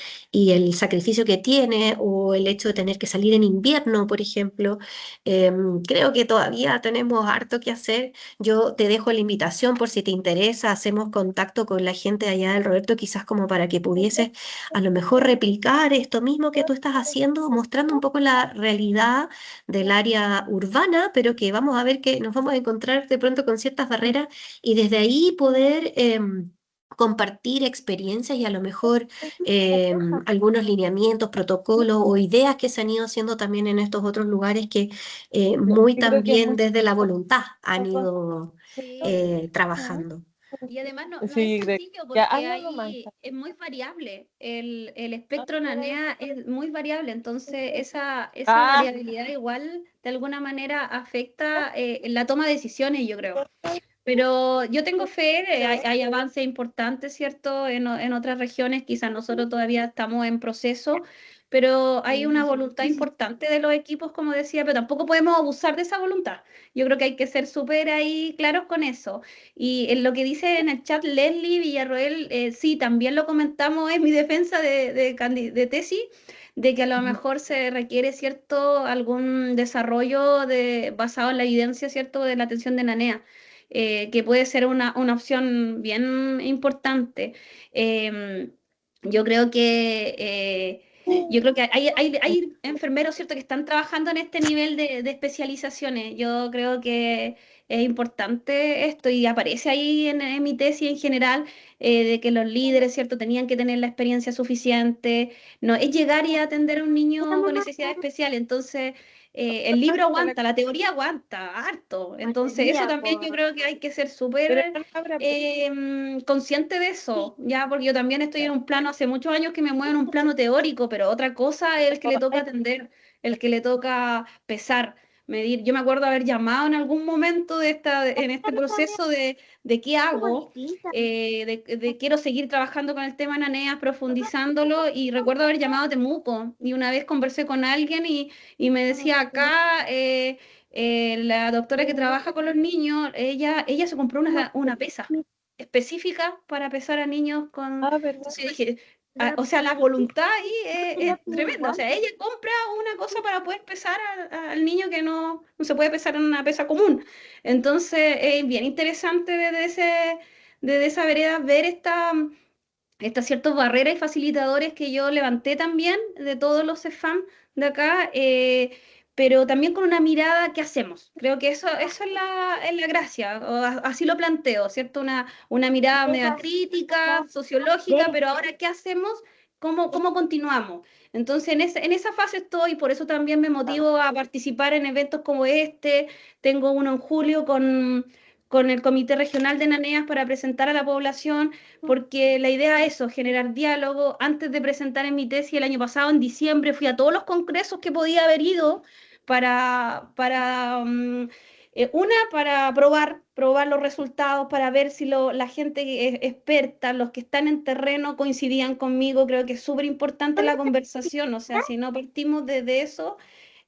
el sacrificio que tiene, o el hecho de tener que salir en invierno, por ejemplo. Creo que todavía tenemos harto que hacer. Yo te dejo la invitación por si te interesa, hacemos contacto con la gente de allá del Roberto, quizás como para que pudieses a lo mejor replicar esto mismo que tú estás haciendo, mostrando un poco la realidad del área urbana, pero que vamos a ver que nos vamos a encontrar de pronto con ciertas barreras y desde ahí poder compartir experiencias y a lo mejor algunos lineamientos, protocolos o ideas que se han ido haciendo también en estos otros lugares que muy Yo creo que es también muy desde la voluntad han ido Sí. trabajando. Y además no es sí, sencillo ya porque háblalo más. ahí es muy variable. El espectro NANEA es muy variable, entonces esa Ah, variabilidad igual de alguna manera afecta en la toma de decisiones, yo creo. Pero yo tengo fe, hay avances importantes, ¿cierto? En otras regiones, quizás nosotros todavía estamos en proceso, pero hay una voluntad importante de los equipos, como decía, pero tampoco podemos abusar de esa voluntad. Yo creo que hay que ser súper ahí claros con eso. Y en lo que dice en el chat Leslie Villarroel, sí, también lo comentamos en mi defensa de tesis, de que a lo mejor se requiere, ¿cierto?, algún desarrollo basado en la evidencia, ¿cierto?, de la atención de NANEA, que puede ser una opción bien importante. Eh, yo creo que... yo creo que hay enfermeros, ¿cierto?, que están trabajando en este nivel de especializaciones. Yo creo que es importante esto y aparece ahí en mi tesis en general, de que los líderes, ¿cierto?, tenían que tener la experiencia suficiente. No es llegar y atender a un niño con necesidad especial. Entonces, el libro aguanta, la teoría aguanta harto. Entonces, eso también yo creo que hay que ser pero súper no habrá consciente de eso, ya, porque yo también estoy en un plano, hace muchos años que me muevo en un plano teórico, pero otra cosa es el que le toca atender, el que le toca pesar, medir. Yo me acuerdo haber llamado en algún momento en este proceso de qué hago, de quiero seguir trabajando con el tema NANEAS, profundizándolo, y recuerdo haber llamado a Temuco, y una vez conversé con alguien y me decía acá... la doctora que trabaja con los niños, ella se compró una pesa específica para pesar a niños con... Ah, ¿verdad? Entonces dije, o sea, la voluntad ahí es tremenda. O sea, ella compra una cosa para poder pesar al niño que no se puede pesar en una pesa común. Entonces, es bien interesante desde esa vereda ver estas ciertas barreras y facilitadores que yo levanté también de todos los CEFAM de acá, pero también con una mirada, ¿qué hacemos? Creo que eso es la gracia, así lo planteo, ¿cierto? Una mirada media crítica, sociológica, pero ahora, ¿qué hacemos? ¿Cómo continuamos? Entonces, en esa fase estoy, por eso también me motivo a participar en eventos como este. Tengo uno en julio con el Comité Regional de NANEAS para presentar a la población, porque la idea es eso, generar diálogo. Antes de presentar en mi tesis el año pasado, en diciembre, fui a todos los congresos que podía haber ido para probar los resultados, para ver si la gente que es experta, los que están en terreno coincidían conmigo. Creo que es súper importante la conversación, o sea, si no partimos desde eso.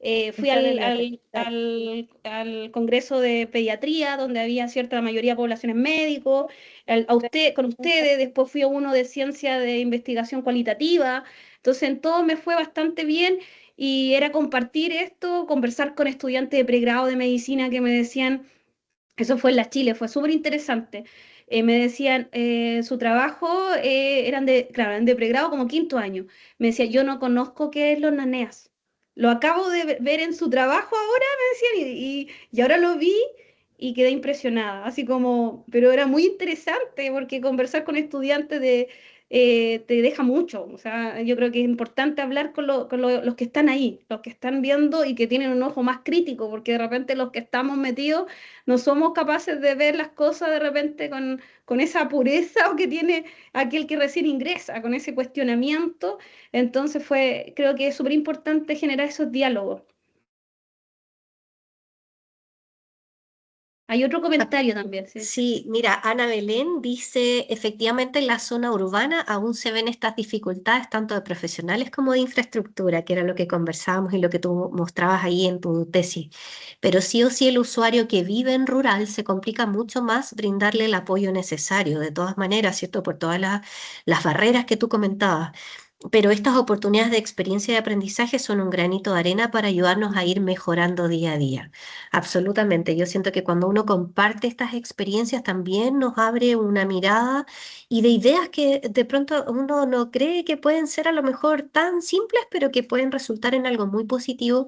Fui Estar en la tercera. al Congreso de Pediatría, donde había cierta mayoría de poblaciones médicos, con ustedes, después fui a uno de ciencia de investigación cualitativa. Entonces, en todo me fue bastante bien y era compartir esto, conversar con estudiantes de pregrado de medicina que me decían, eso fue en la Chile, fue súper interesante. Me decían, su trabajo, claro, eran de pregrado como quinto año. Me decía, yo no conozco qué es los naneas. Lo acabo de ver en su trabajo ahora, me decían, y ahora lo vi y quedé impresionada. Así como, pero era muy interesante porque conversar con estudiantes te deja mucho. O sea, yo creo que es importante hablar los que están ahí, los que están viendo y que tienen un ojo más crítico, porque de repente los que estamos metidos no somos capaces de ver las cosas de repente con esa pureza o que tiene aquel que recién ingresa, con ese cuestionamiento. Entonces creo que es súper importante generar esos diálogos. Hay otro comentario también, sí. Sí, mira, Ana Belén dice, efectivamente en la zona urbana aún se ven estas dificultades tanto de profesionales como de infraestructura, que era lo que conversábamos y lo que tú mostrabas ahí en tu tesis. Pero sí o sí el usuario que vive en rural se complica mucho más brindarle el apoyo necesario, de todas maneras, ¿cierto? Por todas las barreras que tú comentabas. Pero estas oportunidades de experiencia y aprendizaje son un granito de arena para ayudarnos a ir mejorando día a día. Absolutamente. Yo siento que cuando uno comparte estas experiencias también nos abre una mirada y de ideas que de pronto uno no cree que pueden ser a lo mejor tan simples, pero que pueden resultar en algo muy positivo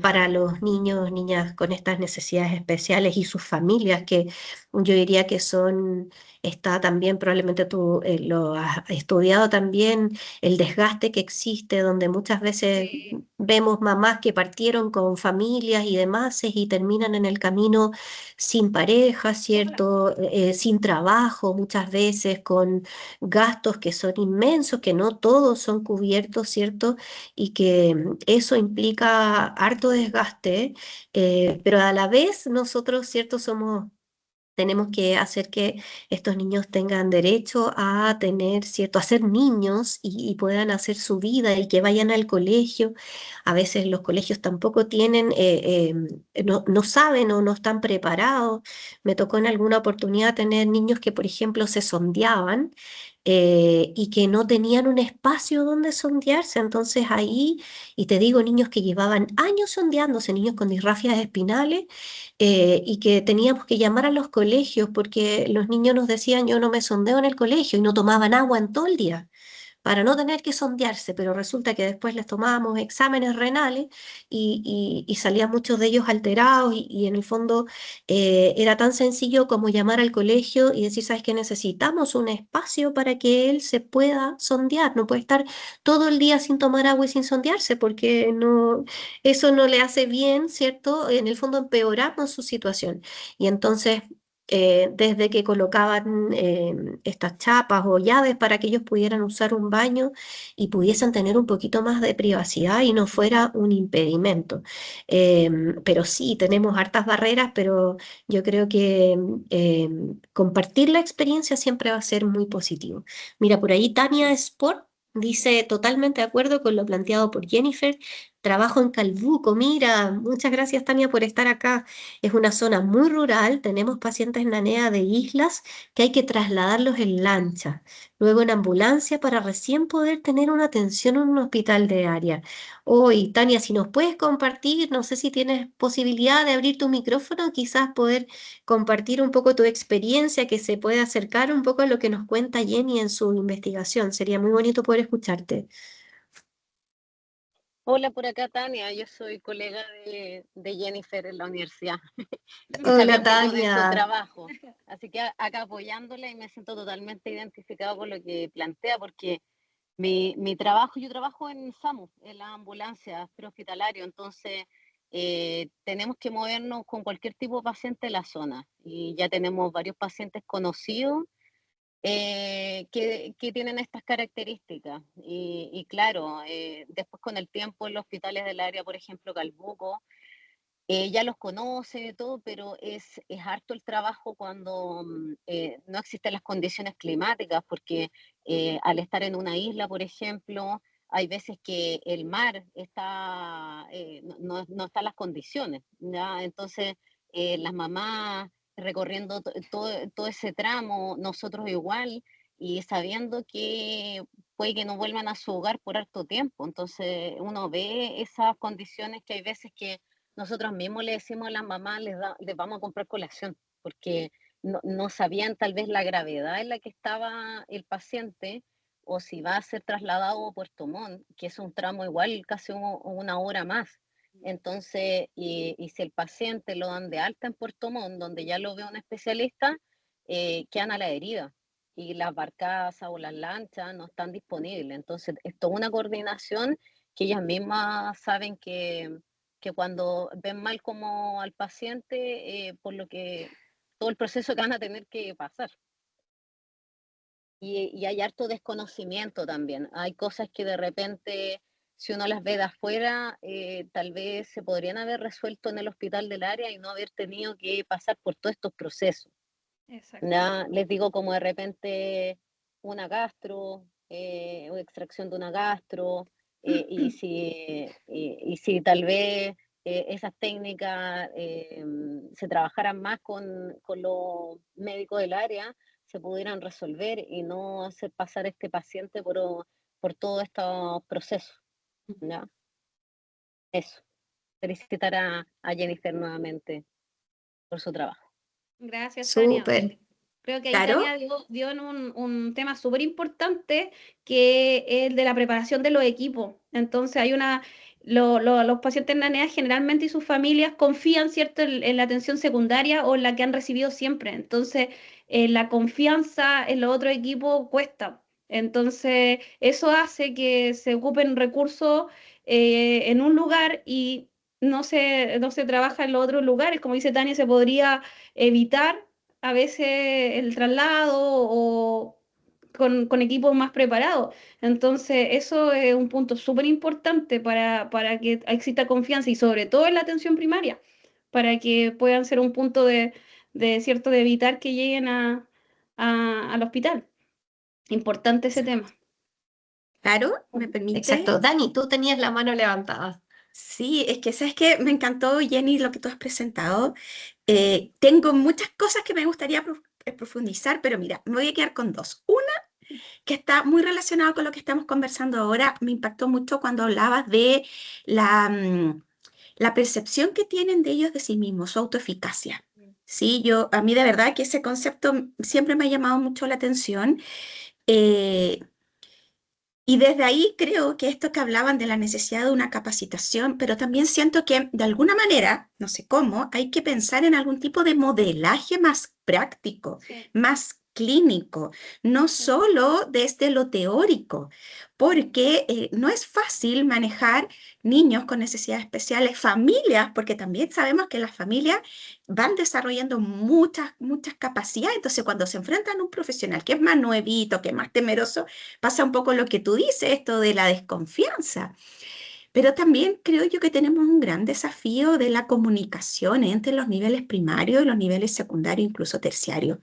para los niños, niñas con estas necesidades especiales y sus familias, que yo diría que son, está también, probablemente tú lo has estudiado también, el desgaste que existe, donde muchas veces Sí. vemos mamás que partieron con familias y demás y terminan en el camino sin pareja, ¿cierto? Sin trabajo, muchas veces con gastos que son inmensos, que no todos son cubiertos, ¿cierto? Y que eso implica harto desgaste, pero a la vez nosotros, ¿cierto? Tenemos que hacer que estos niños tengan derecho a tener, ¿cierto? A ser niños y puedan hacer su vida y que vayan al colegio. A veces los colegios tampoco tienen, no saben o no están preparados. Me tocó en alguna oportunidad tener niños que, por ejemplo, se sondeaban. Y que no tenían un espacio donde sondearse. Entonces ahí, y te digo, niños que llevaban años sondeándose, niños con disrafias espinales, y que teníamos que llamar a los colegios porque los niños nos decían yo no me sondeo en el colegio y no tomaban agua en todo el día para no tener que sondearse, pero resulta que después les tomábamos exámenes renales y salían muchos de ellos alterados y en el fondo era tan sencillo como llamar al colegio y decir, ¿sabes qué? Necesitamos un espacio para que él se pueda sondear, no puede estar todo el día sin tomar agua y sin sondearse porque no, eso no le hace bien, ¿cierto? En el fondo empeoramos su situación. Y entonces desde que colocaban estas chapas o llaves para que ellos pudieran usar un baño y pudiesen tener un poquito más de privacidad y no fuera un impedimento. Pero sí, tenemos hartas barreras, pero yo creo que compartir la experiencia siempre va a ser muy positivo. Mira, por ahí Tania Sport dice totalmente de acuerdo con lo planteado por Jennifer. Trabajo en Calbuco, mira, muchas gracias Tania por estar acá. Es una zona muy rural, tenemos pacientes NANEA de islas que hay que trasladarlos en lancha, luego en ambulancia para recién poder tener una atención en un hospital de área. Hoy, Tania, si nos puedes compartir, no sé si tienes posibilidad de abrir tu micrófono, quizás poder compartir un poco tu experiencia, que se pueda acercar un poco a lo que nos cuenta Jenny en su investigación. Sería muy bonito poder escucharte. Hola, por acá Tania, yo soy colega de Jennifer en la universidad y sabía Hola, un poco de su Tania. trabajo, así que acá apoyándola y me siento totalmente identificado con lo que plantea porque mi trabajo, yo trabajo en SAMU, en la ambulancia prehospitalario, entonces tenemos que movernos con cualquier tipo de paciente en la zona y ya tenemos varios pacientes conocidos que tienen estas características. Y claro, después con el tiempo en los hospitales del área, por ejemplo, Calbuco, ya los conoce todo, pero es harto el trabajo cuando no existen las condiciones climáticas, porque al estar en una isla, por ejemplo, hay veces que el mar está, no están las condiciones, ¿ya? Entonces, las mamás recorriendo todo ese tramo, nosotros igual, y sabiendo que puede que no vuelvan a su hogar por harto tiempo. Entonces, uno ve esas condiciones que hay veces que nosotros mismos le decimos a las mamás, les vamos a comprar colación, porque no sabían tal vez la gravedad en la que estaba el paciente o si va a ser trasladado a Puerto Montt, que es un tramo igual casi una hora más. Entonces, y si el paciente lo dan de alta en Puerto Montt, donde ya lo ve un especialista, quedan a la deriva y las barcazas o las lanchas no están disponibles. Entonces, es toda una coordinación que ellas mismas saben que cuando ven mal como al paciente, por lo que todo el proceso que van a tener que pasar. Y hay harto desconocimiento también. Hay cosas que de repente si uno las ve de afuera, tal vez se podrían haber resuelto en el hospital del área y no haber tenido que pasar por todos estos procesos. Exacto. ¿Ya? Les digo, como de repente una gastro, o extracción de una gastro, y si tal vez esas técnicas se trabajaran más con los médicos del área, se pudieran resolver y no hacer pasar a este paciente por todos estos procesos. ¿Ya? Eso. Felicitar a Jennifer nuevamente por su trabajo. Gracias, Tania. Súper, Creo que ahí claro. Tania dio en un tema súper importante, que es el de la preparación de los equipos. Entonces, los pacientes en la NEA generalmente y sus familias confían, ¿cierto?, en la atención secundaria o en la que han recibido siempre. Entonces, la confianza en los otros equipos cuesta. Entonces, eso hace que se ocupen recursos en un lugar y no se trabaja en los otros lugares. Como dice Tania, se podría evitar a veces el traslado o con equipos más preparados. Entonces, eso es un punto súper importante para que exista confianza y sobre todo en la atención primaria, para que puedan ser un punto cierto, de evitar que lleguen al hospital. Importante ese tema. Claro, ¿me permite? Exacto. Dani, tú tenías la mano levantada. Sí, es que sabes que me encantó, Jenny, lo que tú has presentado. Tengo muchas cosas que me gustaría profundizar, pero mira, me voy a quedar con dos. Una que está muy relacionado con lo que estamos conversando ahora, me impactó mucho cuando hablabas de la percepción que tienen de ellos de sí mismos, su autoeficacia. Sí, a mí de verdad que ese concepto siempre me ha llamado mucho la atención. eh, y desde ahí creo que esto que hablaban de la necesidad de una capacitación, pero también siento que de alguna manera, no sé cómo, hay que pensar en algún tipo de modelaje más práctico, Sí, más clínico, no sí, solo desde lo teórico, porque no es fácil manejar niños con necesidades especiales, familias, porque también sabemos que las familias van desarrollando muchas capacidades, entonces cuando se enfrentan a un profesional que es más nuevito, que es más temeroso, pasa un poco lo que tú dices, esto de la desconfianza. Pero también creo yo que tenemos un gran desafío de la comunicación entre los niveles primarios y los niveles secundarios, incluso terciarios,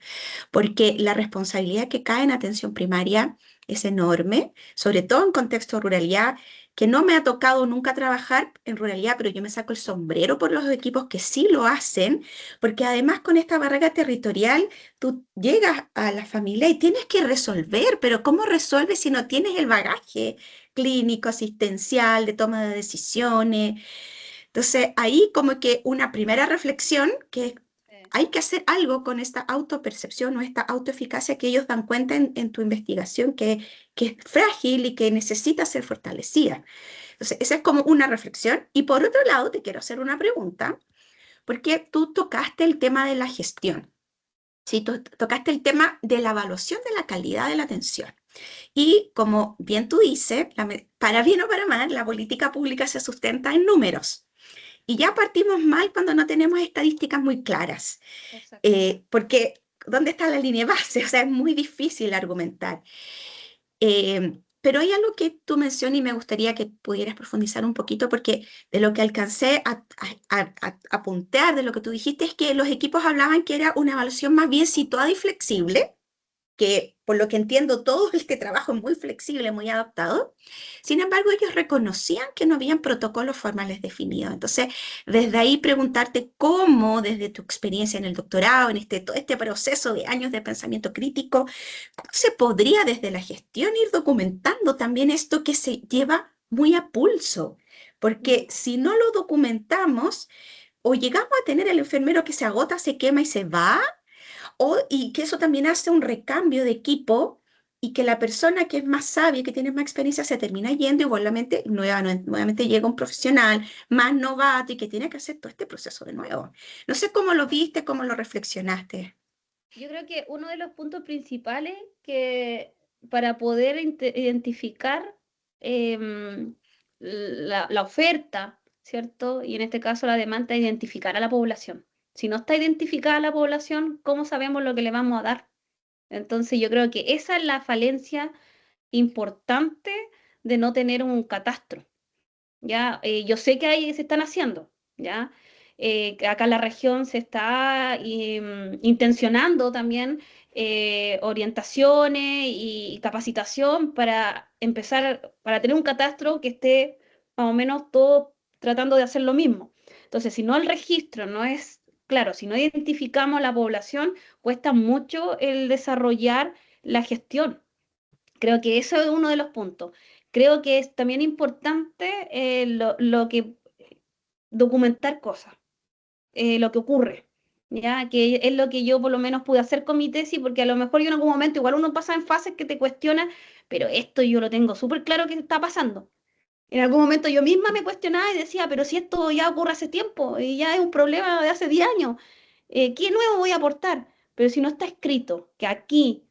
porque la responsabilidad que cae en atención primaria es enorme, sobre todo en contexto de ruralidad, que no me ha tocado nunca trabajar en ruralidad, pero yo me saco el sombrero por los equipos que sí lo hacen, porque además con esta barrera territorial tú llegas a la familia y tienes que resolver, pero ¿cómo resuelves si no tienes el bagaje clínico, asistencial, de toma de decisiones? Entonces, ahí como que una primera reflexión que sí. hay que hacer algo con esta autopercepción o esta autoeficacia que ellos dan cuenta en tu investigación que es frágil y que necesita ser fortalecida. Entonces, esa es como una reflexión. Y por otro lado, te quiero hacer una pregunta, porque tú tocaste el tema de la gestión. Sí, tú tocaste el tema de la evaluación de la calidad de la atención. Y como bien tú dices, para bien o para mal, la política pública se sustenta en números. Y ya partimos mal cuando no tenemos estadísticas muy claras, Exacto. porque ¿dónde está la línea base? O sea, es muy difícil argumentar. Pero hay algo que tú mencionas y me gustaría que pudieras profundizar un poquito, porque de lo que alcancé a puntear de lo que tú dijiste es que los equipos hablaban que era una evaluación más bien situada y flexible, que por lo que entiendo todo este trabajo es muy flexible, muy adaptado. Sin embargo, ellos reconocían que no habían protocolos formales definidos. Entonces, desde ahí preguntarte cómo, desde tu experiencia en el doctorado, en todo este proceso de años de pensamiento crítico, ¿cómo se podría desde la gestión ir documentando también esto que se lleva muy a pulso? Porque si no lo documentamos, o llegamos a tener el enfermero que se agota, se quema y se va, y que eso también hace un recambio de equipo y que la persona que es más sabia, que tiene más experiencia, se termina yendo y nuevamente llega un profesional más novato y que tiene que hacer todo este proceso de nuevo. No sé cómo lo viste, cómo lo reflexionaste. Yo creo que uno de los puntos principales que para poder identificar la oferta, ¿cierto? Y en este caso la demanda, identificar a la población. Si no está identificada la población, ¿cómo sabemos lo que le vamos a dar? Entonces yo creo que esa es la falencia importante de no tener un catastro. ¿ya? Yo sé que ahí se están haciendo, ¿ya? Que acá en la región se está intencionando también orientaciones y capacitación para empezar, para tener un catastro que esté más o menos todo tratando de hacer lo mismo. Entonces, si no el registro no es claro, si no identificamos la población, cuesta mucho el desarrollar la gestión. Creo que eso es uno de los puntos. Creo que es también importante lo que documentar cosas, lo que ocurre, ¿ya? Que es lo que yo por lo menos pude hacer con mi tesis, porque a lo mejor yo en algún momento, igual uno pasa en fases que te cuestiona, pero esto yo lo tengo súper claro que está pasando. En algún momento yo misma me cuestionaba y decía, pero si esto ya ocurre hace tiempo y ya es un problema de hace 10 años, ¿qué nuevo voy a aportar? Pero si no está escrito que aquí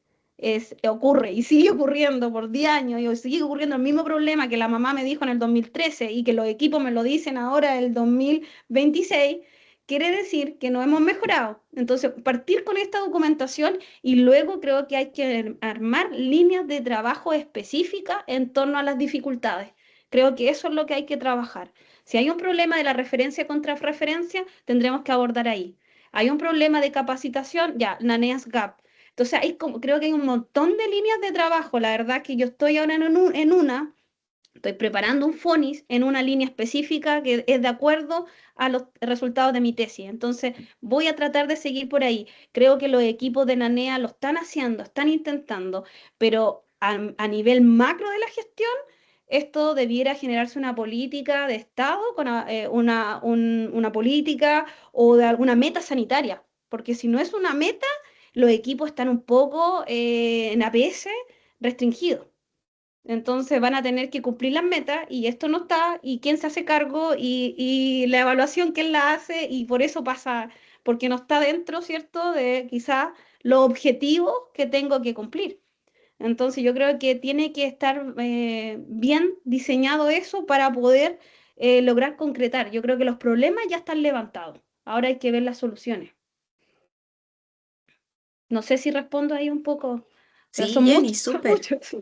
ocurre y sigue ocurriendo por 10 años y sigue ocurriendo el mismo problema que la mamá me dijo en el 2013 y que los equipos me lo dicen ahora en el 2026, quiere decir que no hemos mejorado. Entonces, partir con esta documentación y luego creo que hay que armar líneas de trabajo específicas en torno a las dificultades. Creo que eso es lo que hay que trabajar. Si hay un problema de la referencia contra referencia, tendremos que abordar ahí. Hay un problema de capacitación, ya, Naneas Gap. Entonces, creo que hay un montón de líneas de trabajo. La verdad que yo estoy ahora en una, estoy preparando un FONIS en una línea específica que es de acuerdo a los resultados de mi tesis. Entonces, voy a tratar de seguir por ahí. Creo que los equipos de NANEA lo están haciendo, están intentando, pero a nivel macro de la gestión, esto debiera generarse una política de Estado con una política o de alguna meta sanitaria, porque si no es una meta, los equipos están un poco en APS restringidos. Entonces van a tener que cumplir las metas y esto no está, y quién se hace cargo y la evaluación quién la hace y por eso pasa, porque no está dentro, ¿cierto?, de quizás los objetivos que tengo que cumplir. Entonces yo creo que tiene que estar bien diseñado eso para poder lograr concretar. Yo creo que los problemas ya están levantados. Ahora hay que ver las soluciones. No sé si respondo ahí un poco, pero Sí, son Jenny, muchos, son súper. muchos.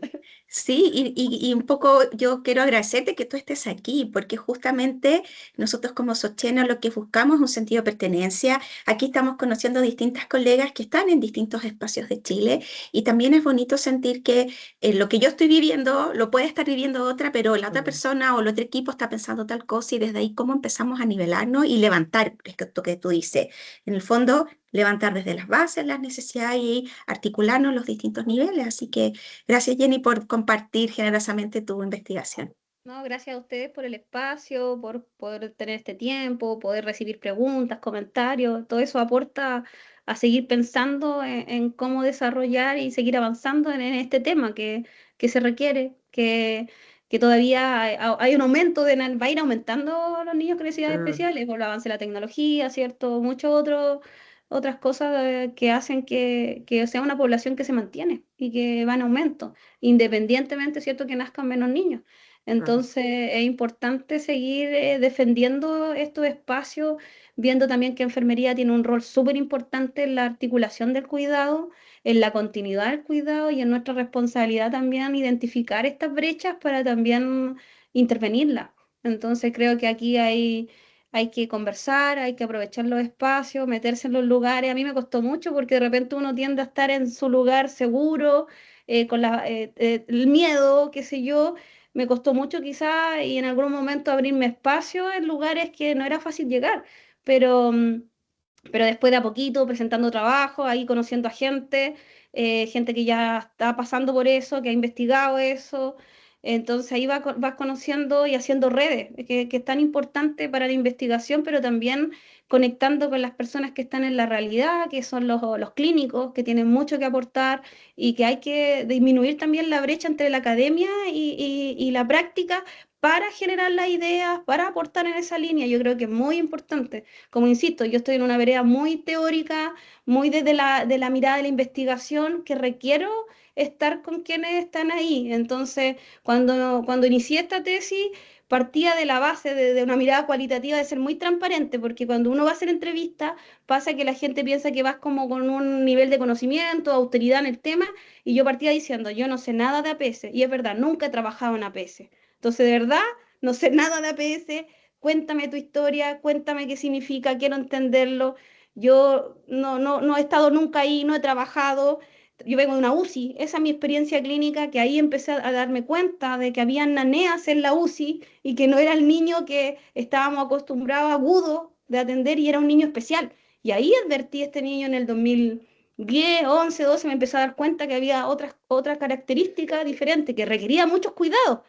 Sí, y un poco yo quiero agradecerte que tú estés aquí, porque justamente nosotros como Sochena lo que buscamos es un sentido de pertenencia. Aquí estamos conociendo distintas colegas que están en distintos espacios de Chile y también es bonito sentir que lo que yo estoy viviendo lo puede estar viviendo otra, pero la otra persona o el otro equipo está pensando tal cosa y desde ahí cómo empezamos a nivelarnos y levantar esto que tú dices. En el fondo, levantar desde las bases las necesidades y articularnos los distintos niveles. Así que... Gracias, Jenny, por compartir generosamente tu investigación. No, gracias a ustedes por el espacio, por poder tener este tiempo, poder recibir preguntas, comentarios. Todo eso aporta a seguir pensando en cómo desarrollar y seguir avanzando en este tema que se requiere, que todavía hay un aumento va a ir aumentando los niños con necesidades especiales por el avance de la tecnología, ¿cierto? Muchas otras cosas que hacen que sea una población que se mantiene y que va en aumento, independientemente, ¿cierto?, que nazcan menos niños. Entonces es importante seguir defendiendo estos espacios, viendo también que enfermería tiene un rol súper importante en la articulación del cuidado, en la continuidad del cuidado y en nuestra responsabilidad también identificar estas brechas para también intervenirlas. Entonces creo que aquí hay que conversar, hay que aprovechar los espacios, meterse en los lugares. A mí me costó mucho porque de repente uno tiende a estar en su lugar seguro, el miedo, qué sé yo. Me costó mucho quizá y en algún momento abrirme espacio en lugares que no era fácil llegar, pero, pero después de a poquito presentando trabajo, ahí conociendo a gente, gente que ya está pasando por eso, que ha investigado eso. Entonces ahí vas conociendo y haciendo redes, que es tan importante para la investigación, pero también conectando con las personas que están en la realidad, que son los clínicos, que tienen mucho que aportar y que hay que disminuir también la brecha entre la academia y la práctica para generar las ideas, para aportar en esa línea. Yo creo que es muy importante. Como insisto, yo estoy en una vereda muy teórica, muy desde de la mirada de la investigación, que requiero estar con quienes están ahí. Entonces, cuando inicié esta tesis, partía de la base de una mirada cualitativa de ser muy transparente, porque cuando uno va a hacer entrevistas, pasa que la gente piensa que vas como con un nivel de conocimiento, autoridad en el tema, y yo partía diciendo, yo no sé nada de APS, y es verdad, nunca he trabajado en APS. Entonces, de verdad, no sé nada de APS, cuéntame tu historia, cuéntame qué significa, quiero entenderlo. Yo no he estado nunca ahí, no he trabajado, yo vengo de una UCI, esa es mi experiencia clínica, que ahí empecé a darme cuenta de que había naneas en la UCI y que no era el niño que estábamos acostumbrados agudo de atender y era un niño especial. Y ahí advertí a este niño en el 2010, 11, 12, me empecé a dar cuenta que había otras características diferentes, que requería muchos cuidados,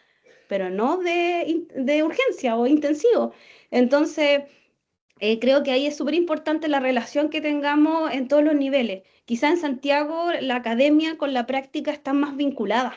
pero no de urgencia o intensivo. Entonces, creo que ahí es súper importante la relación que tengamos en todos los niveles. Quizá en Santiago la academia con la práctica están más vinculadas.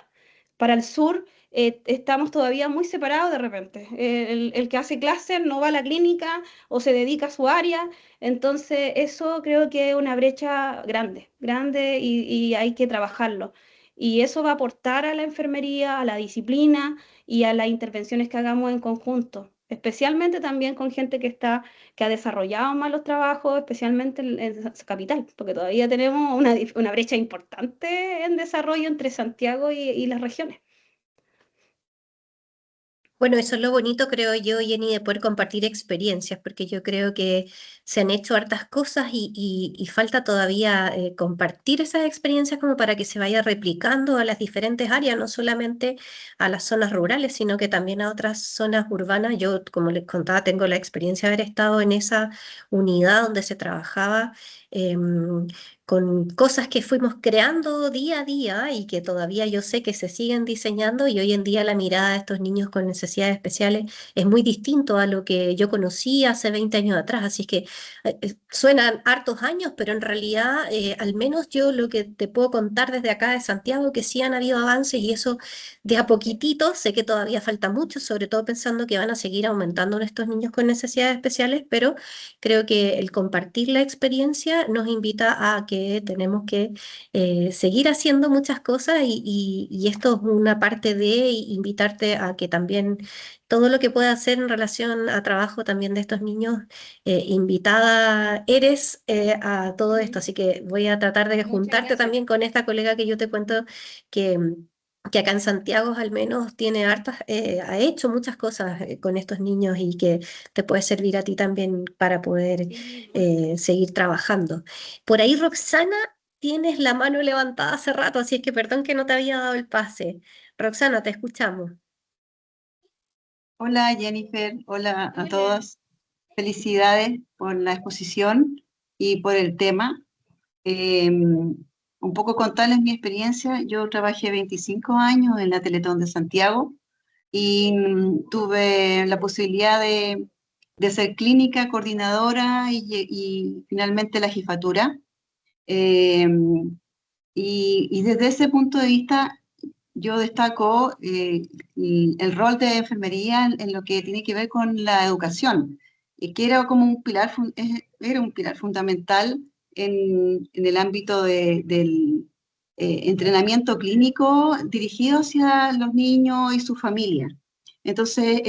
Para el sur estamos todavía muy separados de repente. El que hace clases no va a la clínica o se dedica a su área. Entonces eso creo que es una brecha grande, grande y hay que trabajarlo. Y eso va a aportar a la enfermería, a la disciplina y a las intervenciones que hagamos en conjunto, especialmente también con gente que ha desarrollado más los trabajos, especialmente en capital, porque todavía tenemos una brecha importante en desarrollo entre Santiago y las regiones. Bueno, eso es lo bonito, creo yo, Jenny, de poder compartir experiencias, porque yo creo que se han hecho hartas cosas y falta todavía compartir esas experiencias como para que se vaya replicando a las diferentes áreas, no solamente a las zonas rurales, sino que también a otras zonas urbanas. Yo, como les contaba, tengo la experiencia de haber estado en esa unidad donde se trabajaba. em, con cosas que fuimos creando día a día y que todavía yo sé que se siguen diseñando y hoy en día la mirada de estos niños con necesidades especiales es muy distinto a lo que yo conocí hace 20 años atrás, así que suenan hartos años, pero en realidad al menos yo lo que te puedo contar desde acá de Santiago que sí han habido avances y eso de a poquitito, sé que todavía falta mucho, sobre todo pensando que van a seguir aumentando estos niños con necesidades especiales, pero creo que el compartir la experiencia nos invita a que tenemos que seguir haciendo muchas cosas y esto es una parte de invitarte a que también todo lo que pueda hacer en relación a trabajo también de estos niños, invitada eres a todo esto. Así que voy a tratar de Muchas juntarte gracias. también con esta colega que yo te cuento que que acá en Santiago al menos tiene hartas, ha hecho muchas cosas con estos niños y que te puede servir a ti también para poder Sí, bueno. seguir trabajando. Por ahí, Roxana, tienes la mano levantada hace rato, así es que perdón que no te había dado el pase. Roxana, te escuchamos. Hola Jennifer, hola a Hola. todas. Felicidades por la exposición y por el tema. Un poco contarles mi experiencia. Yo trabajé 25 años en la Teletón de Santiago y tuve la posibilidad de ser clínica, coordinadora y finalmente la jefatura. Em, y desde ese punto de vista yo destaco el rol de enfermería en lo que tiene que ver con la educación, que era como un pilar, era un pilar fundamental en el ámbito del entrenamiento clínico dirigido hacia los niños y sus familias. Entonces,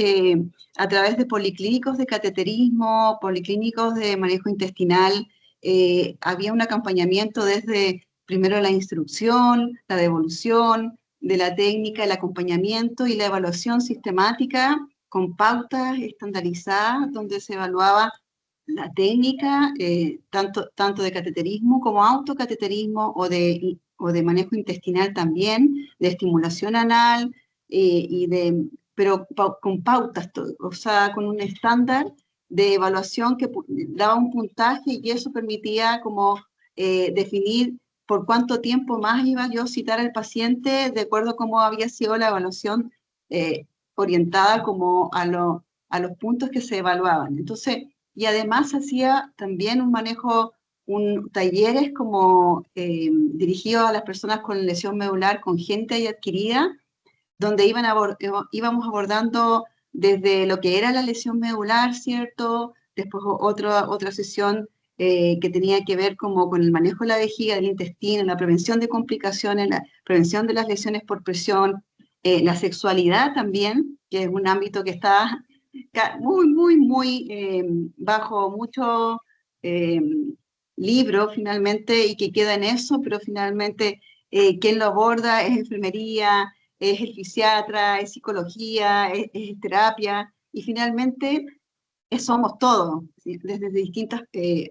a través de policlínicos de cateterismo, policlínicos de manejo intestinal, había un acompañamiento desde primero la instrucción, la devolución, de la técnica, el acompañamiento y la evaluación sistemática con pautas estandarizadas donde se evaluaba la técnica, tanto de cateterismo como autocateterismo o de manejo intestinal también, de estimulación anal, pero con pautas, o sea, con un estándar de evaluación que daba un puntaje y eso permitía como definir por cuánto tiempo más iba yo a citar al paciente de acuerdo a cómo había sido la evaluación eh, orientada como a los puntos que se evaluaban. Entonces, y además hacía también un manejo, talleres como dirigidos a las personas con lesión medular congénita y adquirida, donde íbamos abordando desde lo que era la lesión medular, ¿cierto? Después otra sesión que tenía que ver como con el manejo de la vejiga, del intestino, la prevención de complicaciones, la prevención de las lesiones por presión, la sexualidad también, que es un ámbito que está muy bajo mucho eh, libro finalmente y que queda en eso, pero finalmente quien lo aborda es enfermería, es el fisiatra, es psicología, es terapia, y finalmente somos todos, ¿sí? Desde distintos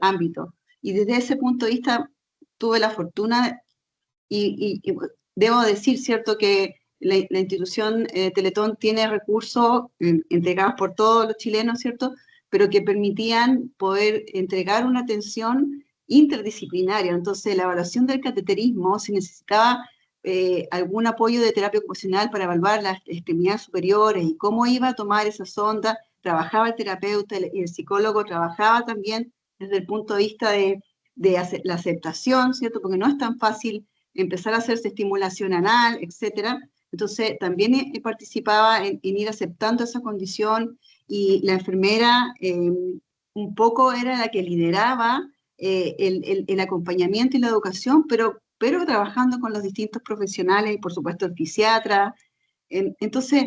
ámbitos. Y desde ese punto de vista tuve la fortuna y debo decir, ¿cierto?, que la institución Teletón tiene recursos entregados por todos los chilenos, ¿cierto?, pero que permitían poder entregar una atención interdisciplinaria. Entonces, la evaluación del cateterismo, si necesitaba algún apoyo de terapia ocupacional para evaluar las extremidades superiores y cómo iba a tomar esa sonda, trabajaba el terapeuta y el psicólogo trabajaba también desde el punto de vista de la aceptación, ¿cierto? Porque no es tan fácil empezar a hacerse estimulación anal, etcétera. Entonces, también participaba en ir aceptando esa condición y la enfermera un poco era la que lideraba el acompañamiento y la educación, pero trabajando con los distintos profesionales y por supuesto el fisiatra. Entonces,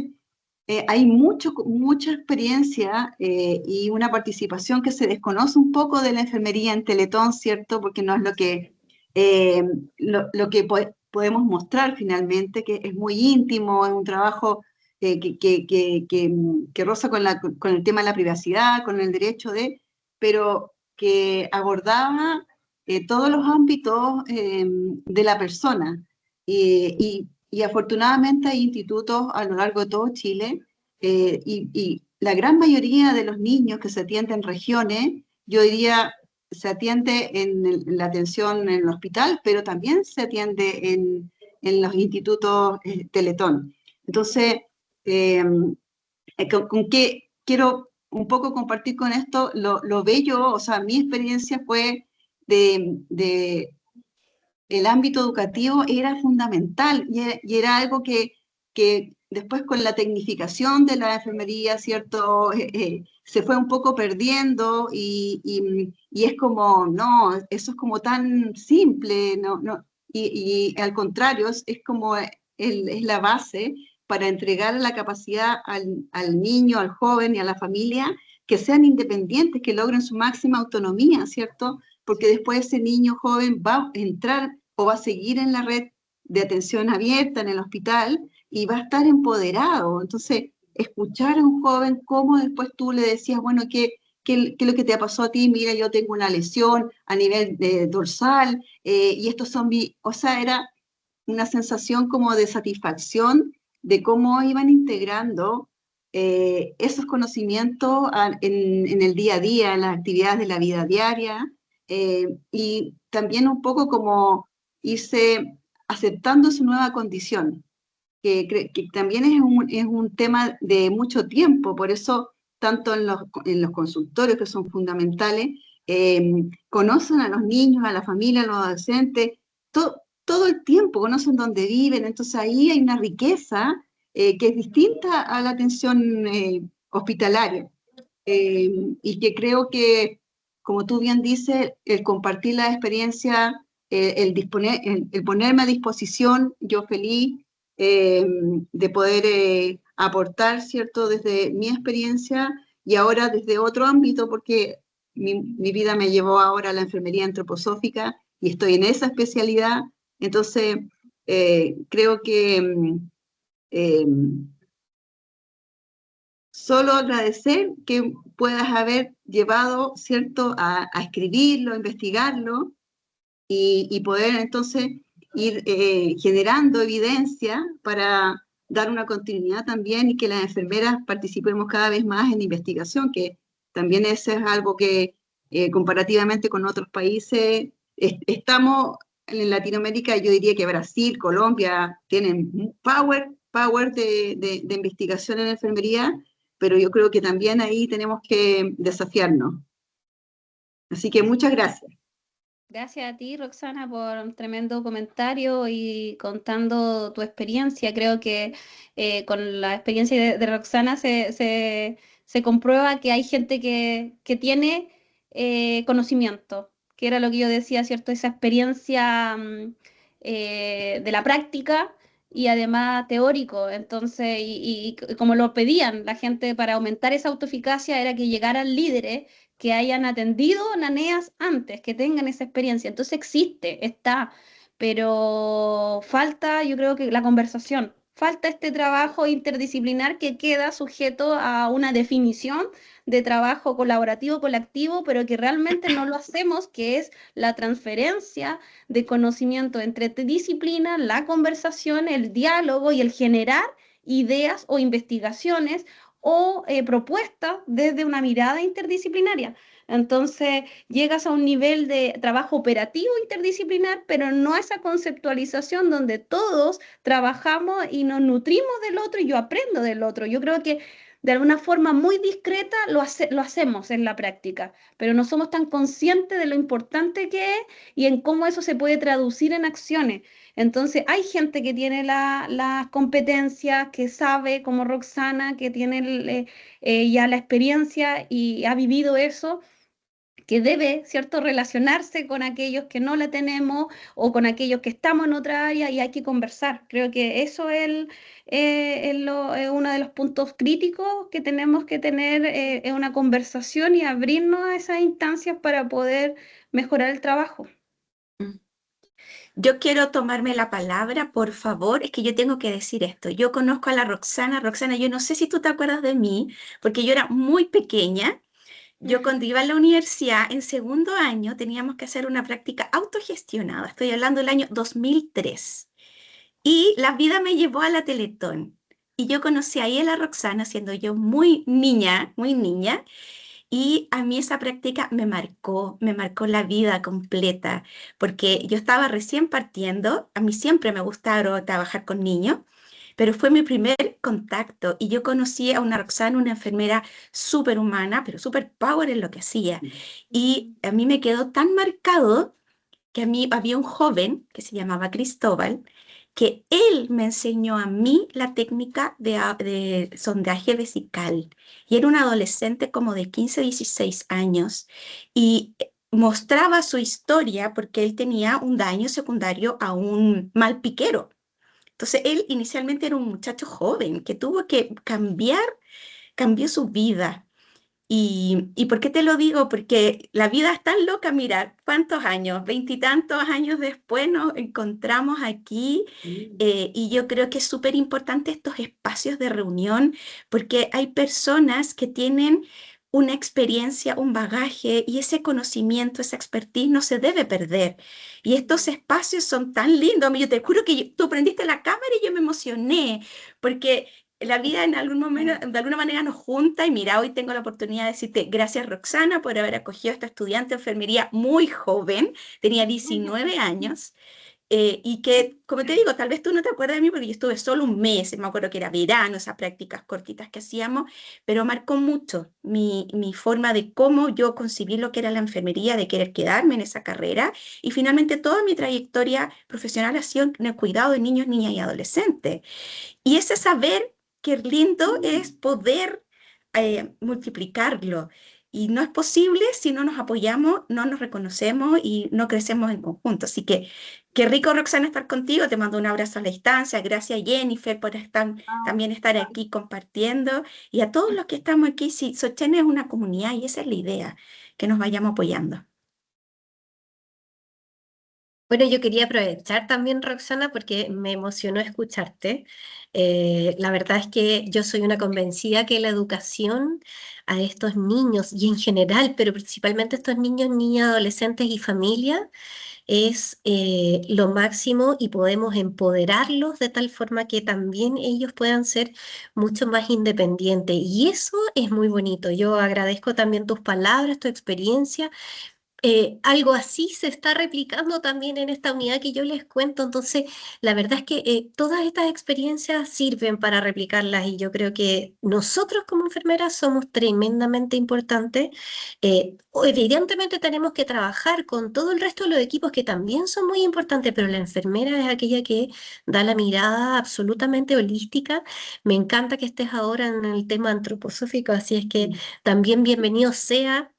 hay mucha experiencia y una participación que se desconoce un poco de la enfermería en Teletón, ¿cierto? Porque no es eh, lo que podemos mostrar finalmente, que es muy íntimo, es un trabajo que roza con el tema de la privacidad, con el derecho pero que abordaba todos los ámbitos de la persona. Y afortunadamente hay institutos a lo largo de todo Chile y la gran mayoría de los niños que se atienden en regiones, yo diría, se atiende en la atención en el hospital, pero también se atiende en los institutos Teletón. Entonces, eh, con qué quiero un poco compartir con esto lo bello, o sea, mi experiencia fue de el ámbito educativo era fundamental y era algo que después con la tecnificación de la enfermería, ¿cierto? Se fue un poco perdiendo y es como, no, eso es como tan simple, no, no, y al contrario, es como es la base para entregar la capacidad al niño, al joven y a la familia que sean independientes, que logren su máxima autonomía, ¿cierto? Porque después ese niño joven va a entrar o va a seguir en la red de atención abierta en el hospital y va a estar empoderado. Entonces, escuchar a un joven cómo después tú le decías, bueno, ¿qué es lo que te pasó a ti? Mira, yo tengo una lesión a nivel dorsal y estos son o sea, era una sensación como de satisfacción de cómo iban integrando esos conocimientos en el día a día, en las actividades de la vida diaria, y también un poco como irse aceptando su nueva condición, que también es un tema de mucho tiempo, por eso tanto en los consultorios que son fundamentales, conocen a los niños, a la familia, a los adolescentes, todo el tiempo, conocen dónde viven, entonces ahí hay una riqueza que es distinta a la atención hospitalaria. Y que creo que, como tú bien dices, el compartir la experiencia, el ponerme a disposición, yo feliz de poder aportar, ¿cierto?, desde mi experiencia y ahora desde otro ámbito, porque mi vida me llevó ahora a la enfermería antroposófica y estoy en esa especialidad. Entonces, creo que eh, solo agradecer que puedas haber llevado, ¿cierto?, a escribirlo, a investigarlo y poder entonces ir generando evidencia para dar una continuidad también y que las enfermeras participemos cada vez más en investigación, que también eso es algo que comparativamente con otros países estamos en Latinoamérica, yo diría que Brasil, Colombia tienen power de investigación en enfermería, pero yo creo que también ahí tenemos que desafiarnos. Así que muchas gracias. Gracias a ti, Roxana, por un tremendo comentario y contando tu experiencia. Creo que con la experiencia de Roxana se comprueba que hay gente que tiene conocimiento, que era lo que yo decía, ¿cierto? Esa experiencia de la práctica y además teórico. Entonces, y como lo pedían la gente para aumentar esa autoeficacia, era que llegaran líderes que hayan atendido naneas antes, que tengan esa experiencia. Entonces existe, está, pero falta, yo creo que la conversación, falta este trabajo interdisciplinar que queda sujeto a una definición de trabajo colaborativo, colectivo, pero que realmente no lo hacemos, que es la transferencia de conocimiento entre disciplinas, la conversación, el diálogo y el generar ideas o investigaciones o propuestas desde una mirada interdisciplinaria. Entonces, llegas a un nivel de trabajo operativo interdisciplinar, pero no a esa conceptualización donde todos trabajamos y nos nutrimos del otro y yo aprendo del otro. Yo creo que de alguna forma muy discreta lo hacemos en la práctica, pero no somos tan conscientes de lo importante que es y en cómo eso se puede traducir en acciones. Entonces, hay gente que tiene las competencias, que sabe, como Roxana, que tiene ya la experiencia y ha vivido eso, que debe, ¿cierto?, relacionarse con aquellos que no la tenemos o con aquellos que estamos en otra área y hay que conversar. Creo que eso es uno de los puntos críticos que tenemos que tener en una conversación y abrirnos a esas instancias para poder mejorar el trabajo. Yo quiero tomarme la palabra, por favor, es que yo tengo que decir esto. Yo conozco a la Roxana. Roxana, yo no sé si tú te acuerdas de mí, porque yo era muy pequeña. Yo cuando iba a la universidad, en segundo año, teníamos que hacer una práctica autogestionada. Estoy hablando del año 2003. Y la vida me llevó a la Teletón. Y yo conocí ahí a la Roxana, siendo yo muy niña, muy niña. Y a mí esa práctica me marcó la vida completa, porque yo estaba recién partiendo, a mí siempre me gustaron trabajar con niños, pero fue mi primer contacto y yo conocí a una Roxana, una enfermera súper humana, pero súper power en lo que hacía. Y a mí me quedó tan marcado que a mí había un joven que se llamaba Cristóbal, que él me enseñó a mí la técnica de sondaje vesical. Y era un adolescente como de 15, 16 años y mostraba su historia porque él tenía un daño secundario a un mal piquero. Entonces él inicialmente era un muchacho joven que tuvo que cambió su vida. ¿Y por qué te lo digo? Porque la vida es tan loca, mira, ¿cuántos años? Veintitantos años después nos encontramos aquí y yo creo que es súper importante estos espacios de reunión porque hay personas que tienen una experiencia, un bagaje y ese conocimiento, esa expertise no se debe perder. Y estos espacios son tan lindos. A mí, yo te juro que tú prendiste la cámara y yo me emocioné porque la vida en algún momento, de alguna manera nos junta y mira, hoy tengo la oportunidad de decirte gracias Roxana por haber acogido a esta estudiante de enfermería muy joven, tenía 19 años, y que, como te digo, tal vez tú no te acuerdas de mí porque yo estuve solo un mes, me acuerdo que era verano, esas prácticas cortitas que hacíamos, pero marcó mucho mi forma de cómo yo concibí lo que era la enfermería, de querer quedarme en esa carrera, y finalmente toda mi trayectoria profesional ha sido en el cuidado de niños, niñas y adolescentes. Y ese saber qué lindo es poder multiplicarlo. Y no es posible si no nos apoyamos, no nos reconocemos y no crecemos en conjunto. Así que qué rico, Roxana, estar contigo. Te mando un abrazo a la distancia. Gracias, Jennifer, por también estar aquí compartiendo. Y a todos los que estamos aquí, sí, Sochen es una comunidad y esa es la idea, que nos vayamos apoyando. Bueno, yo quería aprovechar también, Roxana, porque me emocionó escucharte. La verdad es que yo soy una convencida que la educación a estos niños y en general, pero principalmente a estos niños, niñas, adolescentes y familias, es lo máximo y podemos empoderarlos de tal forma que también ellos puedan ser mucho más independientes. Y eso es muy bonito. Yo agradezco también tus palabras, tu experiencia. Algo así se está replicando también en esta unidad que yo les cuento. Entonces, la verdad es que todas estas experiencias sirven para replicarlas y yo creo que nosotros como enfermeras somos tremendamente importantes. Evidentemente tenemos que trabajar con todo el resto de los equipos que también son muy importantes, pero la enfermera es aquella que da la mirada absolutamente holística. Me encanta que estés ahora en el tema antroposófico, así es que también bienvenido sea.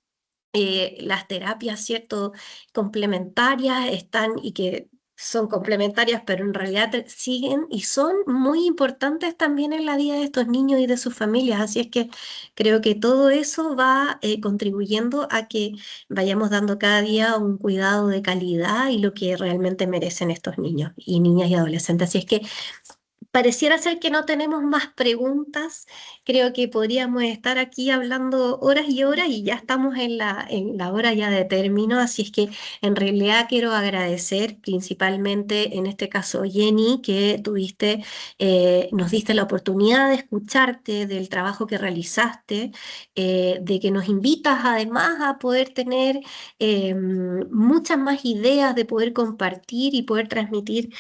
Las terapias, ¿cierto? Complementarias están y que son complementarias, pero en realidad siguen y son muy importantes también en la vida de estos niños y de sus familias. Así es que creo que todo eso va contribuyendo a que vayamos dando cada día un cuidado de calidad y lo que realmente merecen estos niños y niñas y adolescentes. Así es que pareciera ser que no tenemos más preguntas. Creo que podríamos estar aquí hablando horas y horas y ya estamos en la hora ya de término, así es que en realidad quiero agradecer principalmente en este caso Jenny que tuviste, nos diste la oportunidad de escucharte, del trabajo que realizaste, de que nos invitas además a poder tener muchas más ideas, de poder compartir y poder transmitir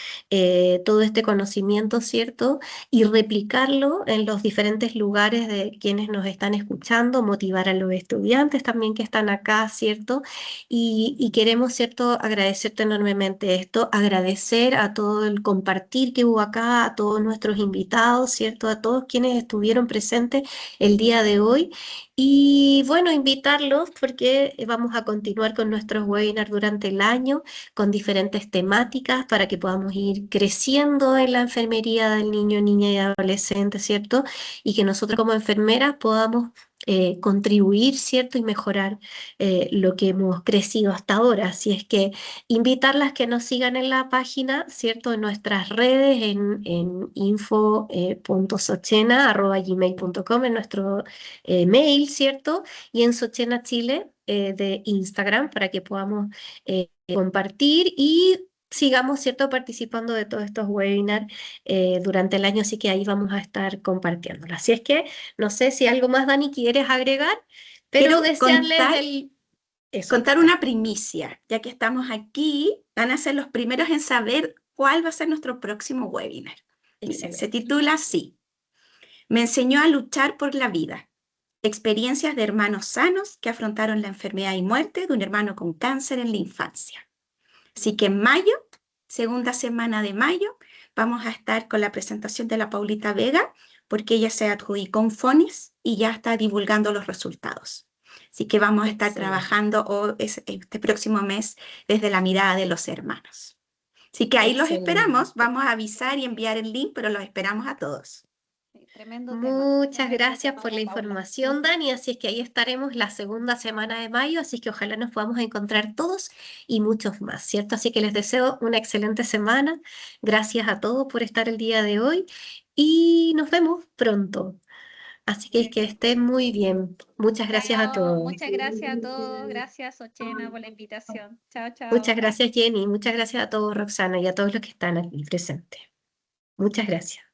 todo este conocimiento, ¿cierto? Y replicarlo en los diferentes lugares de quienes nos están escuchando, motivar a los estudiantes también que están acá, ¿cierto? Y queremos, ¿cierto?, agradecerte enormemente esto, agradecer a todo el compartir que hubo acá, a todos nuestros invitados, ¿cierto? A todos quienes estuvieron presentes el día de hoy. Y bueno, invitarlos porque vamos a continuar con nuestros webinars durante el año con diferentes temáticas para que podamos ir creciendo en la enfermería del niño, niña y adolescente, ¿cierto? Y que nosotros como enfermeras podamos contribuir, ¿cierto? Y mejorar lo que hemos crecido hasta ahora. Así es que invitarlas que nos sigan en la página, ¿cierto? En nuestras redes, en info.sochena@gmail.com, en nuestro mail, ¿cierto? Y en Sochena Chile de Instagram para que podamos compartir y sigamos, ¿cierto?, participando de todos estos webinars durante el año, así que ahí vamos a estar compartiéndolo. Así es que no sé si algo más, Dani, quieres agregar, pero Quiero desearles el... Eso, contar una primicia, ya que estamos aquí, van a ser los primeros en saber cuál va a ser nuestro próximo webinar. Mira, se excelente. titula así: Me enseñó a luchar por la vida. Experiencias de hermanos sanos que afrontaron la enfermedad y muerte de un hermano con cáncer en la infancia. Así que en mayo, segunda semana de mayo, vamos a estar con la presentación de la Paulita Vega, porque ella se adjudicó un FONIS y ya está divulgando los resultados. Así que vamos a estar Excelente. trabajando este próximo mes desde la mirada de los hermanos. Así que ahí los esperamos, Excelente. vamos a avisar y enviar el link, pero los esperamos a todos. Sí, tremendo tema. Muchas Tremendo gracias tema, por la Paula. información, Dani. Así es que ahí estaremos la segunda semana de mayo, así que ojalá nos podamos encontrar todos y muchos más, ¿cierto? Así que les deseo una excelente semana. Gracias a todos por estar el día de hoy y nos vemos pronto. Así que estén muy bien. Muchas gracias a Chao, todos. muchas gracias a todos. Gracias, Ochena, por la invitación. Chao, Muchas chao. gracias, Jenny. Muchas gracias a todos, Roxana, y a todos los que están aquí presentes. Muchas gracias.